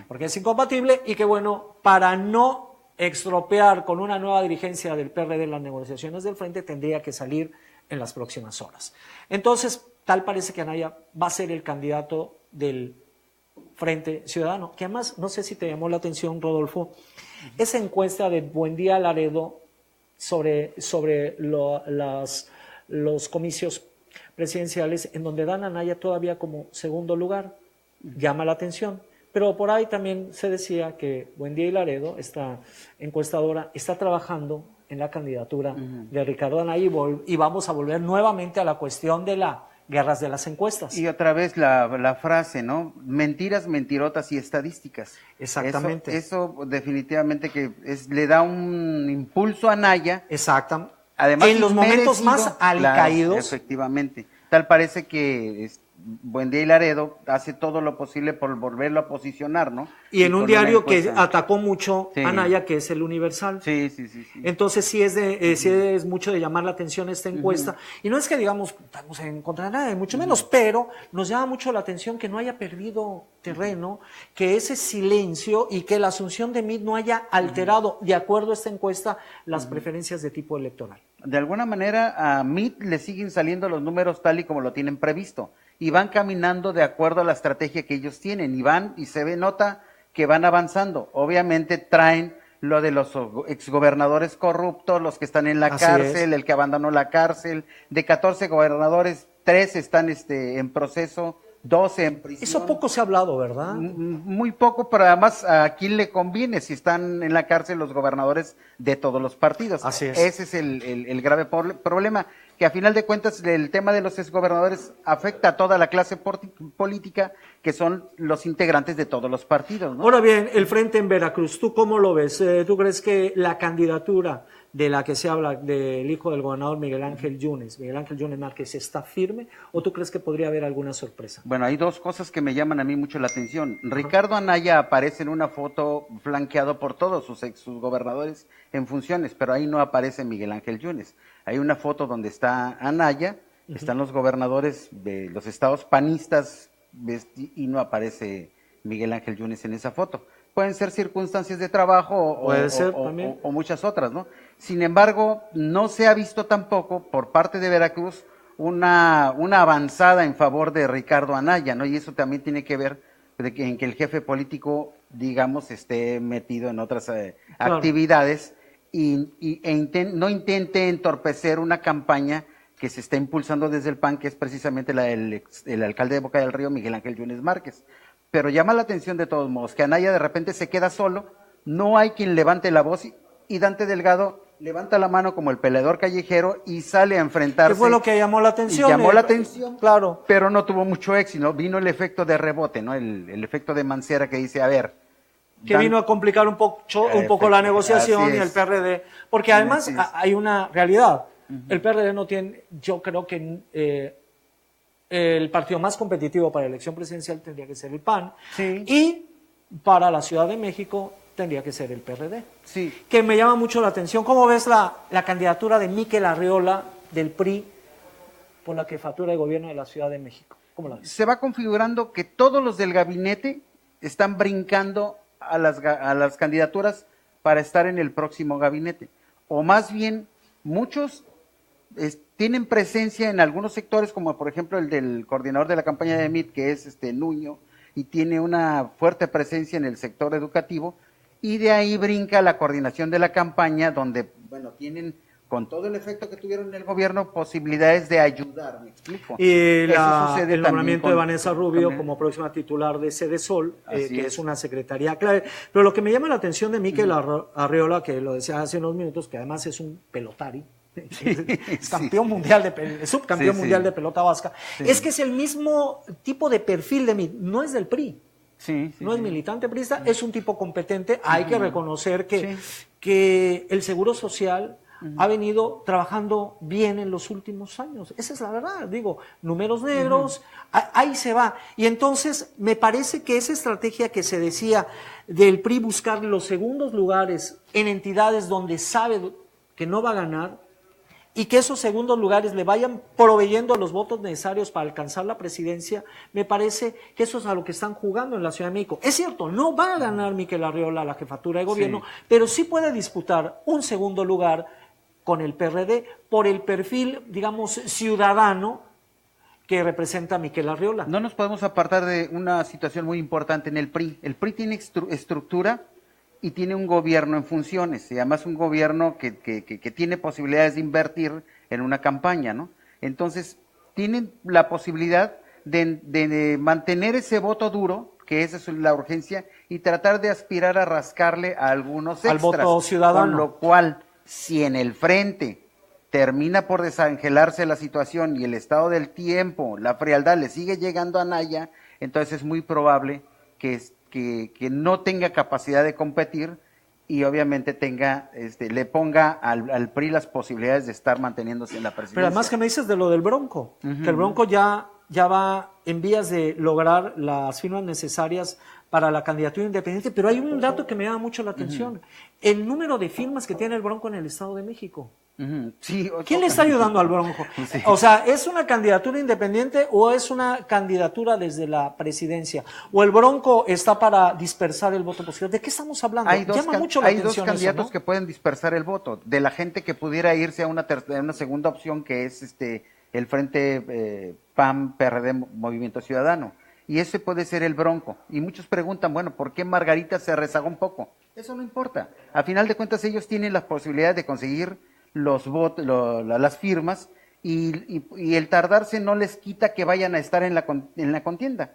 porque es incompatible, y que bueno, para no extropear con una nueva dirigencia del PRD en las negociaciones del frente, tendría que salir en las próximas horas. Entonces, tal parece que Anaya va a ser el candidato del Frente Ciudadano, que además, no sé si te llamó la atención, Rodolfo, esa encuesta de Buendía Laredo sobre los comicios presidenciales, en donde dan a Anaya todavía como segundo lugar, llama la atención. Pero por ahí también se decía que Buendía y Laredo, esta encuestadora, está trabajando en la candidatura de Ricardo Anaya, y vamos a volver nuevamente a la cuestión de las guerras de las encuestas. Y otra vez la frase, ¿no? Mentiras, mentirotas y estadísticas. Exactamente. Eso definitivamente que le da un impulso a Anaya. Exactamente. Además, en los momentos más alicaídos. Claro, efectivamente. Tal parece que Buendía y Laredo hace todo lo posible por volverlo a posicionar, ¿no? Y en un diario que atacó mucho a Anaya, que es el Universal. Sí. Entonces sí es mucho de llamar la atención esta encuesta. Y no es que digamos, estamos en contra de nada, mucho menos, pero nos llama mucho la atención que no haya perdido terreno, que ese silencio y que la asunción de Meade no haya alterado, de acuerdo a esta encuesta, las preferencias de tipo electoral. De alguna manera a Meade le siguen saliendo los números tal y como lo tienen previsto, y van caminando de acuerdo a la estrategia que ellos tienen, y se nota que van avanzando. Obviamente traen lo de los exgobernadores corruptos, los que están en la cárcel, el que abandonó la cárcel. De 14 gobernadores, 3 están en proceso, 12 en prisión. Eso poco se ha hablado, ¿verdad? Muy poco, pero además a quién le conviene si están en la cárcel los gobernadores de todos los partidos. Así es. Ese es el grave problema, que a final de cuentas el tema de los exgobernadores afecta a toda la clase política, que son los integrantes de todos los partidos, ¿no? Ahora bien, el frente en Veracruz, ¿tú cómo lo ves? ¿Tú crees que la candidatura de la que se habla del hijo del gobernador Miguel Ángel Yunes Márquez, está firme, o tú crees que podría haber alguna sorpresa? Bueno, hay dos cosas que me llaman a mí mucho la atención. Ricardo Anaya aparece en una foto flanqueado por todos sus gobernadores en funciones, pero ahí no aparece Miguel Ángel Yunes. Hay una foto donde está Anaya, están los gobernadores de los estados panistas, y no aparece Miguel Ángel Yunes en esa foto. Pueden ser circunstancias de trabajo o muchas otras, ¿no? Sin embargo, no se ha visto tampoco por parte de Veracruz una avanzada en favor de Ricardo Anaya, ¿no? Y eso también tiene que ver en que el jefe político, digamos, esté metido en otras actividades no intente entorpecer una campaña que se está impulsando desde el PAN, que es precisamente la del alcalde de Boca del Río, Miguel Ángel Yunes Márquez. Pero llama la atención de todos modos, que Anaya de repente se queda solo, no hay quien levante la voz, y Dante Delgado levanta la mano como el peleador callejero y sale a enfrentarse. ¿Qué fue lo que llamó la atención? Llamó la atención, claro. Pero no tuvo mucho éxito, vino el efecto de rebote, ¿no? El efecto de Mancera, que dice, a ver. Que vino a complicar un poco la negociación y el PRD, porque además hay una realidad. El PRD no tiene, yo creo que el partido más competitivo para la elección presidencial tendría que ser el PAN, y para la Ciudad de México tendría que ser el PRD. Que me llama mucho la atención. ¿Cómo ves la candidatura de Miquel Arriola del PRI por la jefatura de gobierno de la Ciudad de México? ¿Cómo la ves? Se va configurando que todos los del gabinete están brincando a las candidaturas para estar en el próximo gabinete. O más bien, muchos tienen presencia en algunos sectores, como por ejemplo el del coordinador de la campaña de MIT, que es Nuño, y tiene una fuerte presencia en el sector educativo, y de ahí brinca la coordinación de la campaña, donde, bueno, tienen, con todo el efecto que tuvieron en el gobierno, posibilidades de ayudar, ¿me explico? Y Eso el nombramiento de Vanessa Rubio con como próxima titular de Sede Sol, Así que es. es una secretaría clave. Pero lo que me llama la atención de Mikel Arriola, que lo decía hace unos minutos, que además es un pelotari, es campeón mundial es subcampeón mundial de pelota vasca, es que es el mismo tipo de perfil de mí, no es del PRI. No es militante priista, es un tipo competente. Hay que reconocer que el Seguro Social ha venido trabajando bien en los últimos años. Esa es la verdad, digo, números negros, ahí se va. Y entonces me parece que esa estrategia que se decía del PRI, buscar los segundos lugares en entidades donde sabe que no va a ganar, y que esos segundos lugares le vayan proveyendo los votos necesarios para alcanzar la presidencia, me parece que eso es a lo que están jugando en la Ciudad de México. Es cierto, no va a ganar Mikel Arriola la jefatura de gobierno, pero sí puede disputar un segundo lugar con el PRD por el perfil, digamos, ciudadano que representa Mikel Arriola. No nos podemos apartar de una situación muy importante en el PRI. El PRI tiene estructura y tiene un gobierno en funciones, y además un gobierno que tiene posibilidades de invertir en una campaña, ¿no? Entonces, tienen la posibilidad de mantener ese voto duro, que esa es la urgencia, y tratar de aspirar a rascarle a algunos extras. Al voto ciudadano. Con lo cual, si en el frente termina por desangelarse la situación y el estado del tiempo, la frialdad le sigue llegando a Anaya, entonces es muy probable que no tenga capacidad de competir y obviamente le ponga al PRI las posibilidades de estar manteniéndose en la presidencia. Pero además que me dices de lo del Bronco, que el Bronco ya va en vías de lograr las firmas necesarias para la candidatura independiente, pero hay un dato que me llama mucho la atención, el número de firmas que tiene el Bronco en el Estado de México. Sí, ¿Quién le está ayudando al Bronco? Sí. O sea, ¿es una candidatura independiente o es una candidatura desde la presidencia? ¿O el Bronco está para dispersar el voto posible? ¿De qué estamos hablando? Llama mucho la atención dos candidatos eso, ¿no? que pueden dispersar el voto, de la gente que pudiera irse a una segunda opción, que es el Frente PAN, PRD, Movimiento Ciudadano. Y ese puede ser el Bronco. Y muchos preguntan, bueno, ¿por qué Margarita se rezagó un poco? Eso no importa. A final de cuentas, ellos tienen la posibilidad de conseguir los votos, las firmas, y el tardarse no les quita que vayan a estar en la contienda,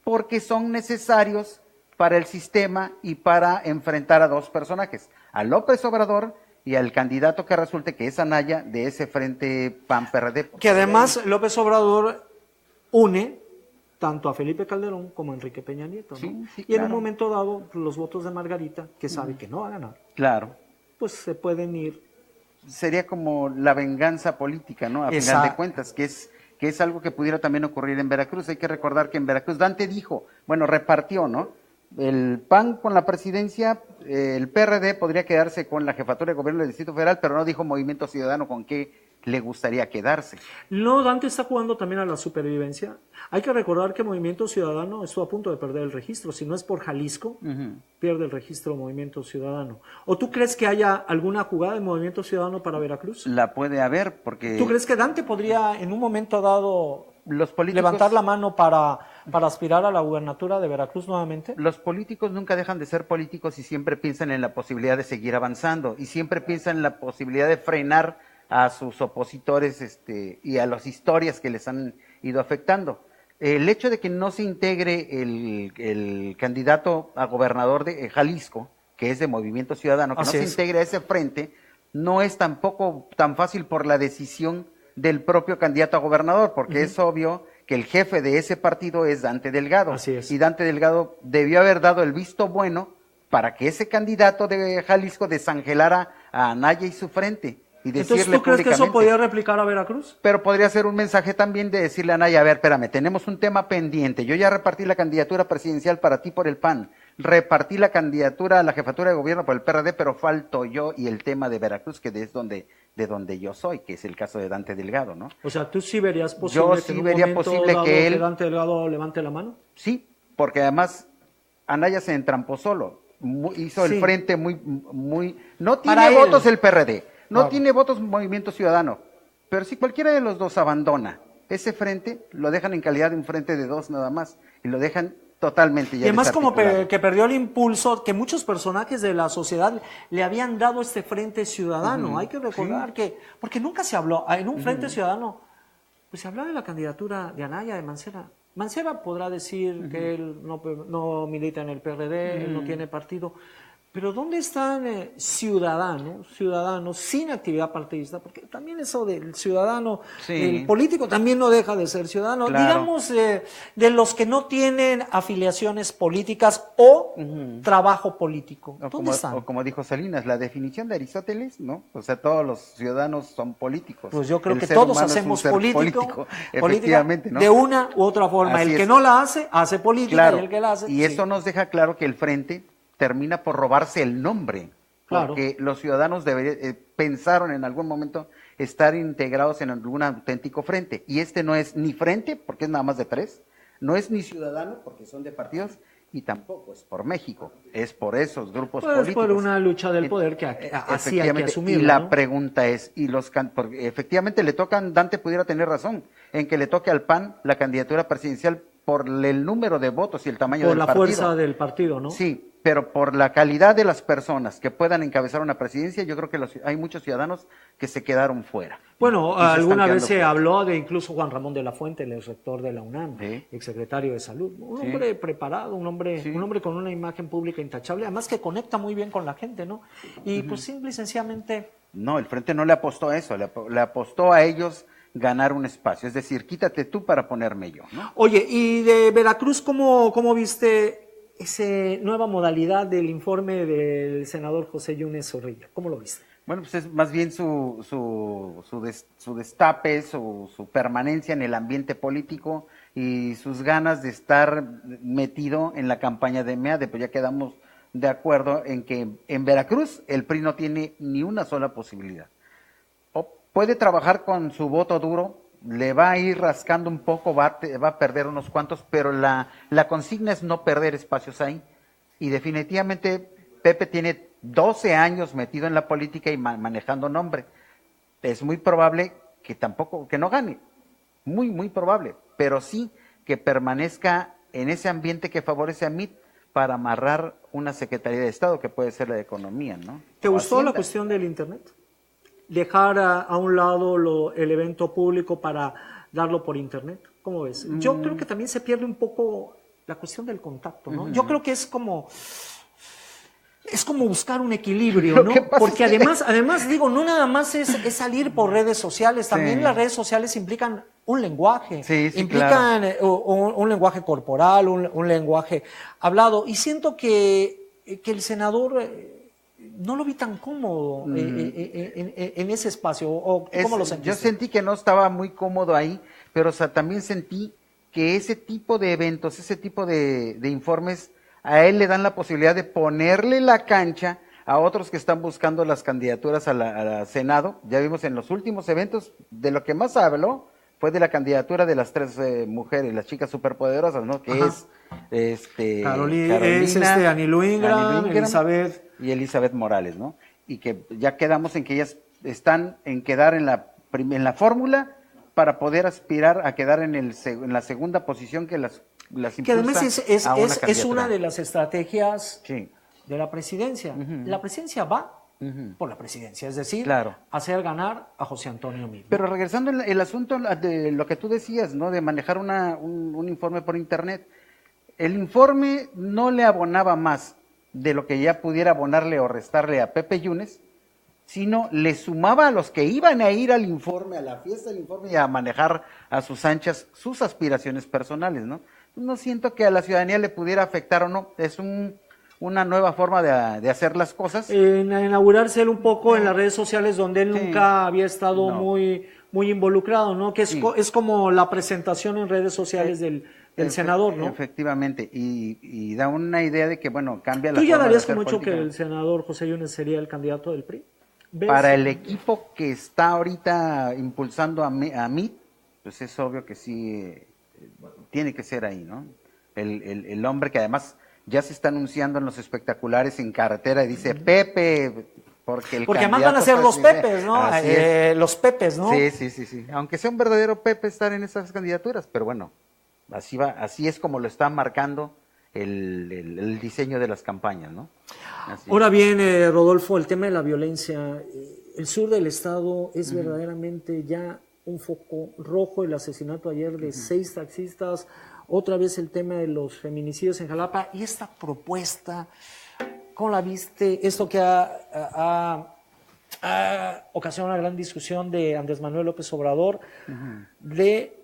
porque son necesarios para el sistema y para enfrentar a dos personajes, a López Obrador y al candidato que resulte, que es Anaya, de ese Frente PAN-PRD. Que además López Obrador une tanto a Felipe Calderón como a Enrique Peña Nieto, ¿no? Sí, Y claro. en un momento dado, los votos de Margarita, que sabe que no va a ganar, Claro. pues se pueden ir. Sería como la venganza política, ¿no? A final de cuentas, que es algo que pudiera también ocurrir en Veracruz. Hay que recordar que en Veracruz Dante dijo, bueno, repartió, ¿no? El PAN con la presidencia, el PRD podría quedarse con la jefatura de gobierno del Distrito Federal, pero no dijo Movimiento Ciudadano con qué le gustaría quedarse. No, Dante está jugando también a la supervivencia. Hay que recordar que Movimiento Ciudadano estuvo a punto de perder el registro. Si no es por Jalisco, pierde el registro Movimiento Ciudadano. ¿O tú crees que haya alguna jugada de Movimiento Ciudadano para Veracruz? La puede haber, porque... ¿Tú crees que Dante podría en un momento dado los políticos... levantar la mano para aspirar a la gubernatura de Veracruz nuevamente? Los políticos nunca dejan de ser políticos y siempre piensan en la posibilidad de seguir avanzando y siempre piensan en la posibilidad de frenar a sus opositores y a las historias que les han ido afectando. El hecho de que no se integre el candidato a gobernador de Jalisco, que es de Movimiento Ciudadano, que no se integre a ese frente, no es tampoco tan fácil por la decisión del propio candidato a gobernador, porque es obvio que el jefe de ese partido es Dante Delgado. Y Dante Delgado debió haber dado el visto bueno para que ese candidato de Jalisco desangelara a Anaya y su frente. Y Entonces, ¿tú crees que eso podría replicar a Veracruz? Pero podría ser un mensaje también de decirle a Anaya, a ver, espérame, tenemos un tema pendiente, yo ya repartí la candidatura presidencial para ti por el PAN, repartí la candidatura a la jefatura de gobierno por el PRD, pero falto yo y el tema de Veracruz, que es donde de donde yo soy, que es el caso de Dante Delgado, ¿no? O sea, ¿tú sí verías posible Yo que sí en un vería momento posible dado que él... Dante Delgado levante la mano? Sí, porque además Anaya se entrampó solo, hizo Sí. el frente muy... No Para tiene él. votos el PRD, no Claro. tiene votos Movimiento Ciudadano, pero si cualquiera de los dos abandona ese frente, lo dejan en calidad de un frente de dos nada más, y lo dejan totalmente ya Y además como desarticulado. que perdió el impulso que muchos personajes de la sociedad le habían dado este frente ciudadano. Ujú, Hay que recordar que, porque nunca se habló, en un frente ciudadano, pues se hablaba de la candidatura de Anaya, de Mancera. Mancera podrá decir que él no milita en el PRD, él no tiene partido, pero ¿dónde están ciudadanos sin actividad partidista? Porque también eso del ciudadano, Sí. el político también no deja de ser ciudadano. Claro. Digamos, de los que no tienen afiliaciones políticas o trabajo político. ¿Dónde están? O como dijo Salinas, la definición de Aristóteles, ¿no? O sea, todos los ciudadanos son políticos. Pues yo creo El que ser todos humano es un hacemos ser política, efectivamente, ¿no? de una u otra forma. Así El que es. no la hace política, Claro, y el que la hace... y eso nos deja claro que el frente termina por robarse el nombre, Claro. porque los ciudadanos pensaron en algún momento estar integrados en algún auténtico frente, y este no es ni frente, porque es nada más de tres, no es ni ciudadano, porque son de partidos, y tampoco es por México, es por esos grupos Pues políticos. por una lucha del poder que así hay que Efectivamente, asumirla, y la ¿no? pregunta es, porque efectivamente le tocan, Dante pudiera tener razón, en que le toque al PAN la candidatura presidencial por el número de votos y el tamaño Por del la partido. fuerza del partido, ¿no? Sí, pero por la calidad de las personas que puedan encabezar una presidencia, yo creo que hay muchos ciudadanos que se quedaron fuera. Bueno, Y se están alguna vez quedando se fuera. habló de incluso Juan Ramón de la Fuente, el rector de la UNAM, exsecretario de Salud. Un Sí. hombre preparado, un hombre con una imagen pública intachable, además que conecta muy bien con la gente, ¿no? Y pues simple y sencillamente... No, el Frente no le apostó a eso, le apostó a ellos ganar un espacio, es decir, quítate tú para ponerme yo, ¿no? Oye, y de Veracruz, ¿cómo viste esa nueva modalidad del informe del senador José Yunes Zorrilla? ¿Cómo lo viste? Bueno, pues es más bien su destape, su permanencia en el ambiente político y sus ganas de estar metido en la campaña de MEADE, pues ya quedamos de acuerdo en que en Veracruz el PRI no tiene ni una sola posibilidad. Puede trabajar con su voto duro, le va a ir rascando un poco, va a perder unos cuantos, pero la consigna es no perder espacios ahí. Y definitivamente Pepe tiene 12 años metido en la política y manejando nombre. Es muy probable que no gane, muy probable, pero sí que permanezca en ese ambiente que favorece a MIT para amarrar una Secretaría de Estado que puede ser la de Economía, ¿no? ¿Te O gustó la Hacienda. cuestión del Internet? Dejar a un lado el evento público para darlo por Internet. ¿Cómo ves? Yo creo que también se pierde un poco la cuestión del contacto, ¿no? Yo creo que es como buscar un equilibrio, Lo ¿no? que pasa Porque es que- además digo, no nada más es salir por redes sociales, también Sí. las redes sociales implican un lenguaje, Sí, implican un lenguaje corporal, un lenguaje hablado, y siento que el senador no lo vi tan cómodo en ese espacio, o ¿cómo lo sentiste? Yo sentí que no estaba muy cómodo ahí, pero o sea, también sentí que ese tipo de eventos, ese tipo de informes, a él le dan la posibilidad de ponerle la cancha a otros que están buscando las candidaturas a la Senado. Ya vimos en los últimos eventos, de lo que más habló fue de la candidatura de las tres mujeres, las chicas superpoderosas, ¿no? Que Ajá. es Carolina, Anilú Ingram, Elizabeth. y Elizabeth Morales, ¿no? Y que ya quedamos en que ellas están en quedar en la fórmula para poder aspirar a quedar en la segunda posición que las impulsa Que además es a una una candidatura. de las estrategias Sí. de la presidencia. La presidencia va por la presidencia, es decir, Claro. hacer ganar a José Antonio Meade. Pero regresando el asunto de lo que tú decías, ¿no? De manejar un informe por internet. El informe no le abonaba más de lo que ya pudiera abonarle o restarle a Pepe Yunes, sino le sumaba a los que iban a ir al informe, a la fiesta del informe y a manejar a sus anchas sus aspiraciones personales, ¿no? No siento que a la ciudadanía le pudiera afectar o no, es una nueva forma de hacer las cosas. En inaugurarse él un poco en las redes sociales donde él Sí. nunca había estado No. muy involucrado, ¿no? Que es, Sí. es como la presentación en redes sociales del senador, ¿no? Efectivamente, y da una idea de que, bueno, cambia la ¿Tú ya forma de darías hacer como hecho que política. el senador José Yunes sería el candidato del PRI? Para el equipo que está ahorita impulsando a mí, pues es obvio que sí tiene que ser ahí, ¿no? El hombre que además ya se está anunciando en los espectaculares en carretera y dice Pepe, porque además van a ser los Pepes, ¿no? Los Pepes, ¿no? Sí. Aunque sea un verdadero Pepe estar en esas candidaturas, pero bueno, así es como lo está marcando el diseño de las campañas, ¿no? Ahora bien, Rodolfo, el tema de la violencia, el sur del estado es verdaderamente ya un foco rojo. El asesinato ayer de 6 taxistas, otra vez el tema de los feminicidios en Jalapa, y esta propuesta, ¿cómo la viste? Esto que ha ocasionado una gran discusión de Andrés Manuel López Obrador, de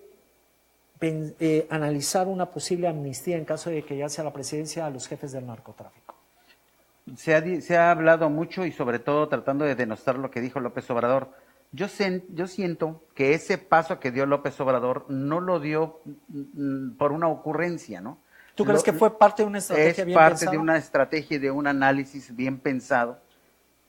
analizar una posible amnistía en caso de que ya sea la presidencia a los jefes del narcotráfico. Se ha hablado mucho y sobre todo tratando de denostar lo que dijo López Obrador. Yo siento que ese paso que dio López Obrador no lo dio por una ocurrencia, ¿no? ¿Tú crees que fue parte de una estrategia bien pensada? Es parte de una estrategia y de un análisis bien pensado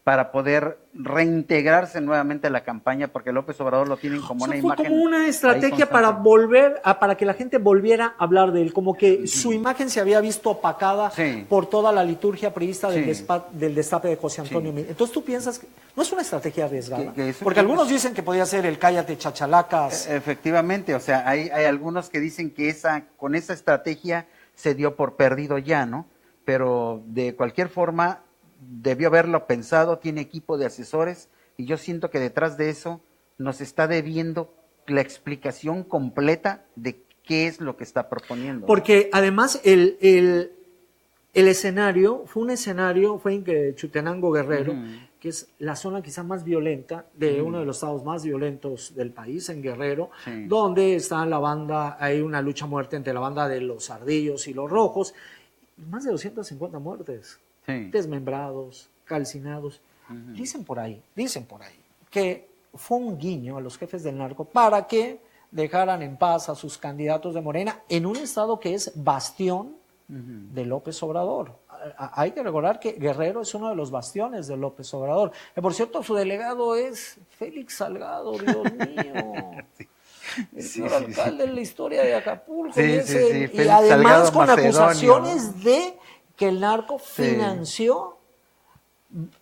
para poder reintegrarse nuevamente a la campaña, porque López Obrador lo tienen como una imagen. Fue como una estrategia para que la gente volviera a hablar de él, como que su imagen se había visto opacada por toda la liturgia priista del destape de José Antonio Meade. Entonces tú piensas que no es una estrategia arriesgada, porque algunos dicen que podía ser el cállate chachalacas. Efectivamente, o sea, hay algunos que dicen que con esa estrategia se dio por perdido ya, ¿no? Pero de cualquier forma debió haberlo pensado, tiene equipo de asesores, y yo siento que detrás de eso nos está debiendo la explicación completa de qué es lo que está proponiendo. Porque además el escenario fue en Chutenango, Guerrero, que es la zona quizá más violenta de uno de los estados más violentos del país, en Guerrero, donde está hay una lucha a muerte entre la banda de los Ardillos y los Rojos, más de 250 muertes. Desmembrados, calcinados. Dicen por ahí que fue un guiño a los jefes del narco para que dejaran en paz a sus candidatos de Morena en un estado que es bastión de López Obrador. Hay que recordar que Guerrero es uno de los bastiones de López Obrador. Por cierto, su delegado es Félix Salgado, Dios mío. El señor alcalde de la historia de Acapulco. Y además con acusaciones de que el narco financió,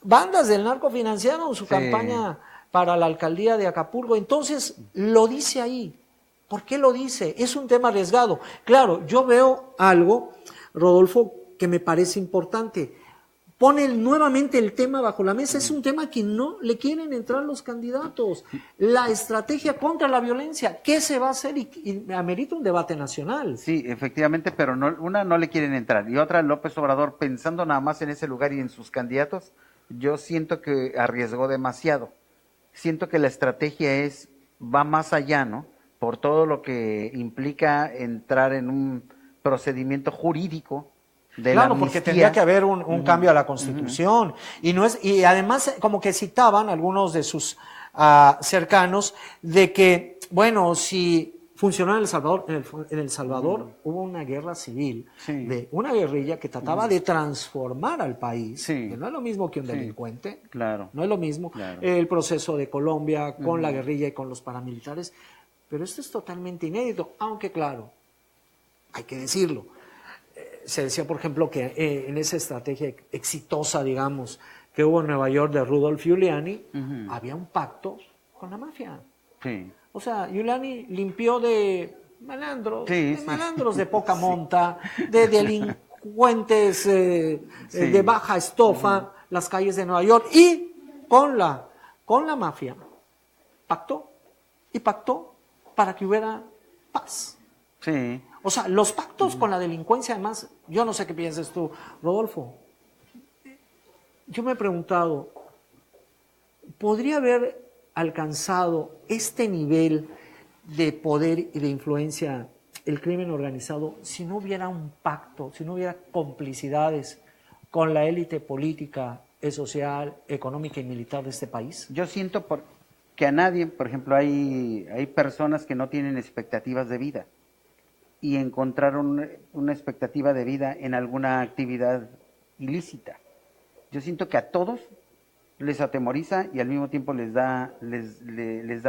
bandas del narco financiaron su campaña para la alcaldía de Acapulco. Entonces, lo dice ahí. ¿Por qué lo dice? Es un tema arriesgado. Claro, yo veo algo, Rodolfo, que me parece importante. Pone nuevamente el tema bajo la mesa. Es un tema que no le quieren entrar los candidatos. La estrategia contra la violencia. ¿Qué se va a hacer? Y amerita un debate nacional. Sí, efectivamente, pero no le quieren entrar. Y otra, López Obrador, pensando nada más en ese lugar y en sus candidatos, yo siento que arriesgó demasiado. Siento que la estrategia va más allá, ¿no? Por todo lo que implica entrar en un procedimiento jurídico. Claro, porque tendría que haber un cambio a la Constitución. Y además, como que citaban algunos de sus cercanos, de que, bueno, si funcionó en El Salvador, en El Salvador hubo una guerra civil, de una guerrilla que trataba de transformar al país, que no es lo mismo que un delincuente, no es lo mismo, el proceso de Colombia con la guerrilla y con los paramilitares, pero esto es totalmente inédito, aunque claro, hay que decirlo. Se decía, por ejemplo, que en esa estrategia exitosa, digamos, que hubo en Nueva York de Rudolph Giuliani, había un pacto con la mafia. O sea, Giuliani limpió de malandros, de poca monta, de delincuentes de baja estofa, las calles de Nueva York, y con la mafia pactó para que hubiera paz. O sea, los pactos con la delincuencia, además, yo no sé qué piensas tú, Rodolfo. Yo me he preguntado, ¿podría haber alcanzado este nivel de poder y de influencia el crimen organizado si no hubiera un pacto, si no hubiera complicidades con la élite política, social, económica y militar de este país? Yo siento que a nadie, por ejemplo, hay personas que no tienen expectativas de vida. Y encontraron una expectativa de vida en alguna actividad ilícita. Yo siento que a todos les atemoriza y al mismo tiempo les da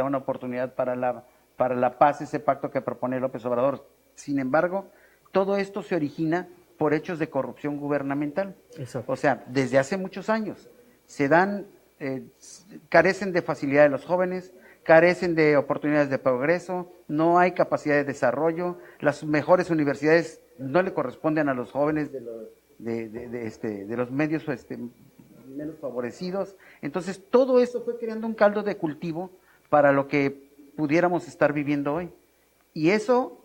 una oportunidad para la paz, ese pacto que propone López Obrador. Sin embargo, todo esto se origina por hechos de corrupción gubernamental. Exacto. O sea, desde hace muchos años se dan, carecen de facilidad de los jóvenes, carecen de oportunidades de progreso, no hay capacidad de desarrollo, las mejores universidades no le corresponden a los jóvenes de los medios menos favorecidos. Entonces, todo eso fue creando un caldo de cultivo para lo que pudiéramos estar viviendo hoy. Y eso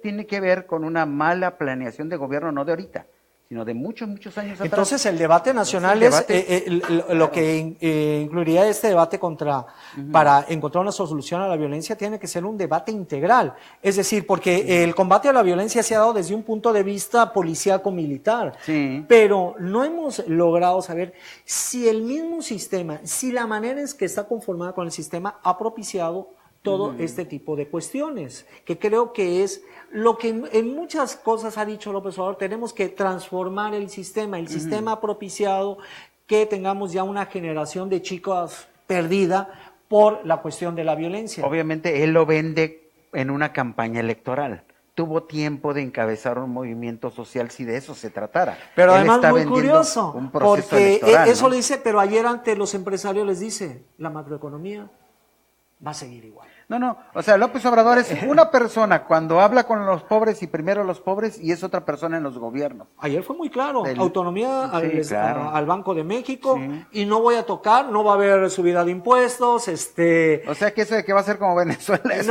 tiene que ver con una mala planeación de gobierno, no de ahorita, sino de muchos años atrás. Entonces, el debate nacional lo que incluiría este debate para encontrar una solución a la violencia tiene que ser un debate integral. Es decir, porque el combate a la violencia se ha dado desde un punto de vista policíaco-militar, pero no hemos logrado saber si el mismo sistema, si la manera en que está conformada con el sistema ha propiciado todo este tipo de cuestiones, que creo que es lo que en muchas cosas ha dicho López Obrador. Tenemos que transformar el sistema ha propiciado que tengamos ya una generación de chicos perdida por la cuestión de la violencia. Obviamente él lo vende en una campaña electoral. Tuvo tiempo de encabezar un movimiento social si de eso se tratara. Pero él además está muy vendiendo curioso, un proceso porque electoral, eso ¿no? le dice, pero ayer ante los empresarios les dice, la macroeconomía va a seguir igual. No, o sea, López Obrador es una persona cuando habla con los pobres y primero los pobres, y es otra persona en los gobiernos. Ayer fue muy claro, autonomía al Banco de México, y no voy a tocar, no va a haber subida de impuestos, O sea, que eso de que va a ser como Venezuela.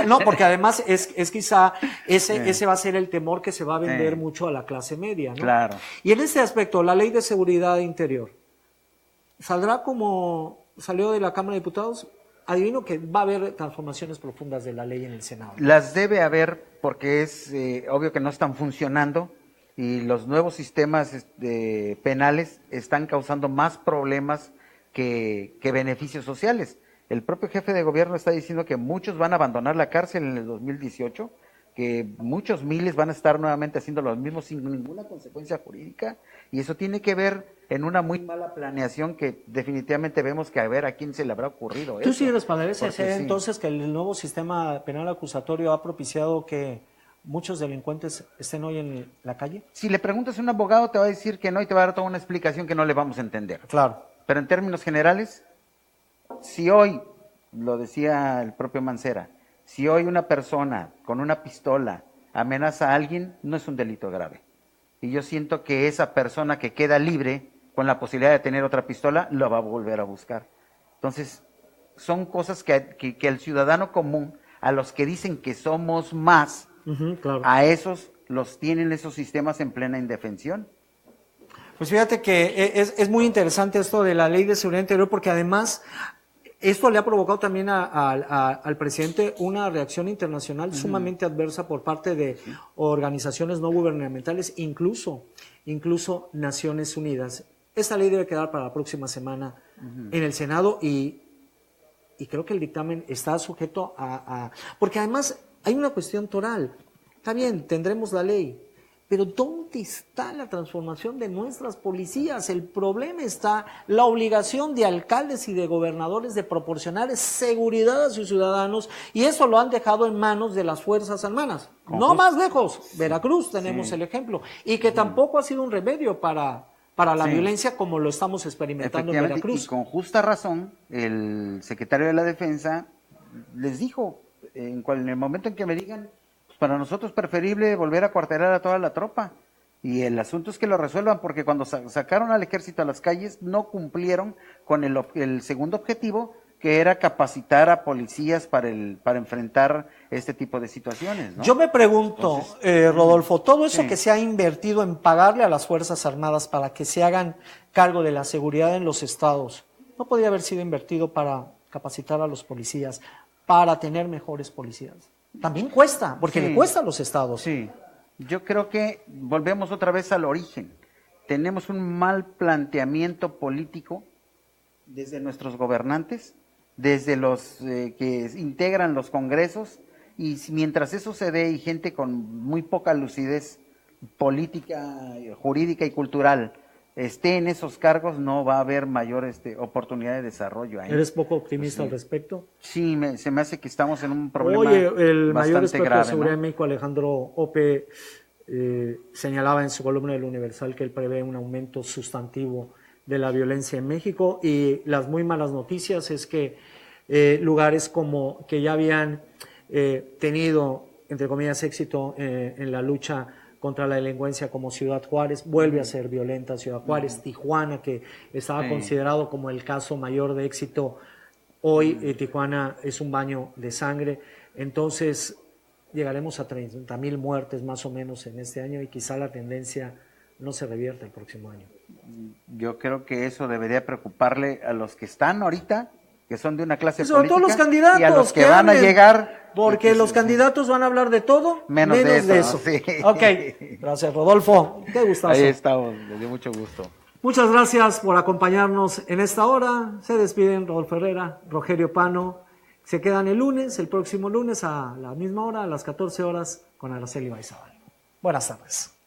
No, porque además es quizá ese va a ser el temor que se va a vender mucho a la clase media, ¿no? Claro. Y en este aspecto, la Ley de Seguridad Interior, ¿saldrá como salió de la Cámara de Diputados? Adivino que va a haber transformaciones profundas de la ley en el Senado. Las debe haber porque es obvio que no están funcionando y los nuevos sistemas penales están causando más problemas que beneficios sociales. El propio jefe de gobierno está diciendo que muchos van a abandonar la cárcel en el 2018, que muchos miles van a estar nuevamente haciendo lo mismo sin ninguna consecuencia jurídica, y eso tiene que ver en una muy mala planeación que definitivamente vemos que a ver a quién se le habrá ocurrido. ¿Tú sí respaldarías entonces que el nuevo sistema penal acusatorio ha propiciado que muchos delincuentes estén hoy en la calle? Si le preguntas a un abogado te va a decir que no y te va a dar toda una explicación que no le vamos a entender. Claro. Pero en términos generales, si hoy, lo decía el propio Mancera, si hoy una persona con una pistola amenaza a alguien, no es un delito grave. Y yo siento que esa persona que queda libre con la posibilidad de tener otra pistola, lo va a volver a buscar. Entonces, son cosas que el ciudadano común, a los que dicen que somos más, claro, a esos los tienen esos sistemas en plena indefensión. Pues fíjate que es muy interesante esto de la Ley de Seguridad Interior, porque además esto le ha provocado también al presidente una reacción internacional sumamente adversa por parte de organizaciones no gubernamentales, incluso Naciones Unidas. Esta ley debe quedar para la próxima semana en el Senado y creo que el dictamen está sujeto porque además hay una cuestión toral. Está bien, tendremos la ley, pero ¿dónde está la transformación de nuestras policías? El problema está la obligación de alcaldes y de gobernadores de proporcionar seguridad a sus ciudadanos, y eso lo han dejado en manos de las Fuerzas Armadas. No más lejos, Veracruz tenemos el ejemplo, y que tampoco ha sido un remedio para la violencia como lo estamos experimentando en Veracruz. Y con justa razón, el secretario de la Defensa les dijo, en el momento en que me digan, para nosotros es preferible volver a cuartelar a toda la tropa. Y el asunto es que lo resuelvan, porque cuando sacaron al ejército a las calles no cumplieron con el segundo objetivo, que era capacitar a policías para enfrentar este tipo de situaciones, ¿no? Yo me pregunto, Rodolfo, todo eso que se ha invertido en pagarle a las Fuerzas Armadas para que se hagan cargo de la seguridad en los estados, ¿no podría haber sido invertido para capacitar a los policías, para tener mejores policías? También cuesta, porque le cuesta a los estados. Sí, yo creo que volvemos otra vez al origen. Tenemos un mal planteamiento político desde nuestros gobernantes, desde los que integran los congresos, y mientras eso se dé y gente con muy poca lucidez política, jurídica y cultural esté en esos cargos, no va a haber mayor oportunidad de desarrollo ahí. ¿Eres poco optimista al respecto? Sí, se me hace que estamos en un problema Oye, el mayor bastante experto grave, de seguridad ¿no? en México, Alejandro Ope, señalaba en su columna del Universal que él prevé un aumento sustantivo de la violencia en México, y las muy malas noticias es que lugares como que ya habían tenido, entre comillas, éxito en la lucha contra la delincuencia, como Ciudad Juárez, vuelve a ser violenta Ciudad Juárez. Tijuana, que estaba considerado como el caso mayor de éxito, hoy Tijuana es un baño de sangre. Entonces llegaremos a 30,000 muertes más o menos en este año, y quizá la tendencia no se revierta el próximo año. Yo creo que eso debería preocuparle a los que están ahorita, que son de una clase sobre política, todo los candidatos, y a los que van a llegar, porque los candidatos van a hablar de todo menos de eso. Sí. Ok, gracias Rodolfo, qué gustazo. Ahí estamos, me dio mucho gusto. Muchas gracias por acompañarnos en esta hora. Se despiden Rodolfo Herrera, Rogelio Pano. Se quedan el próximo lunes a la misma hora, a las 14 horas, con Araceli Baizabal. Buenas tardes.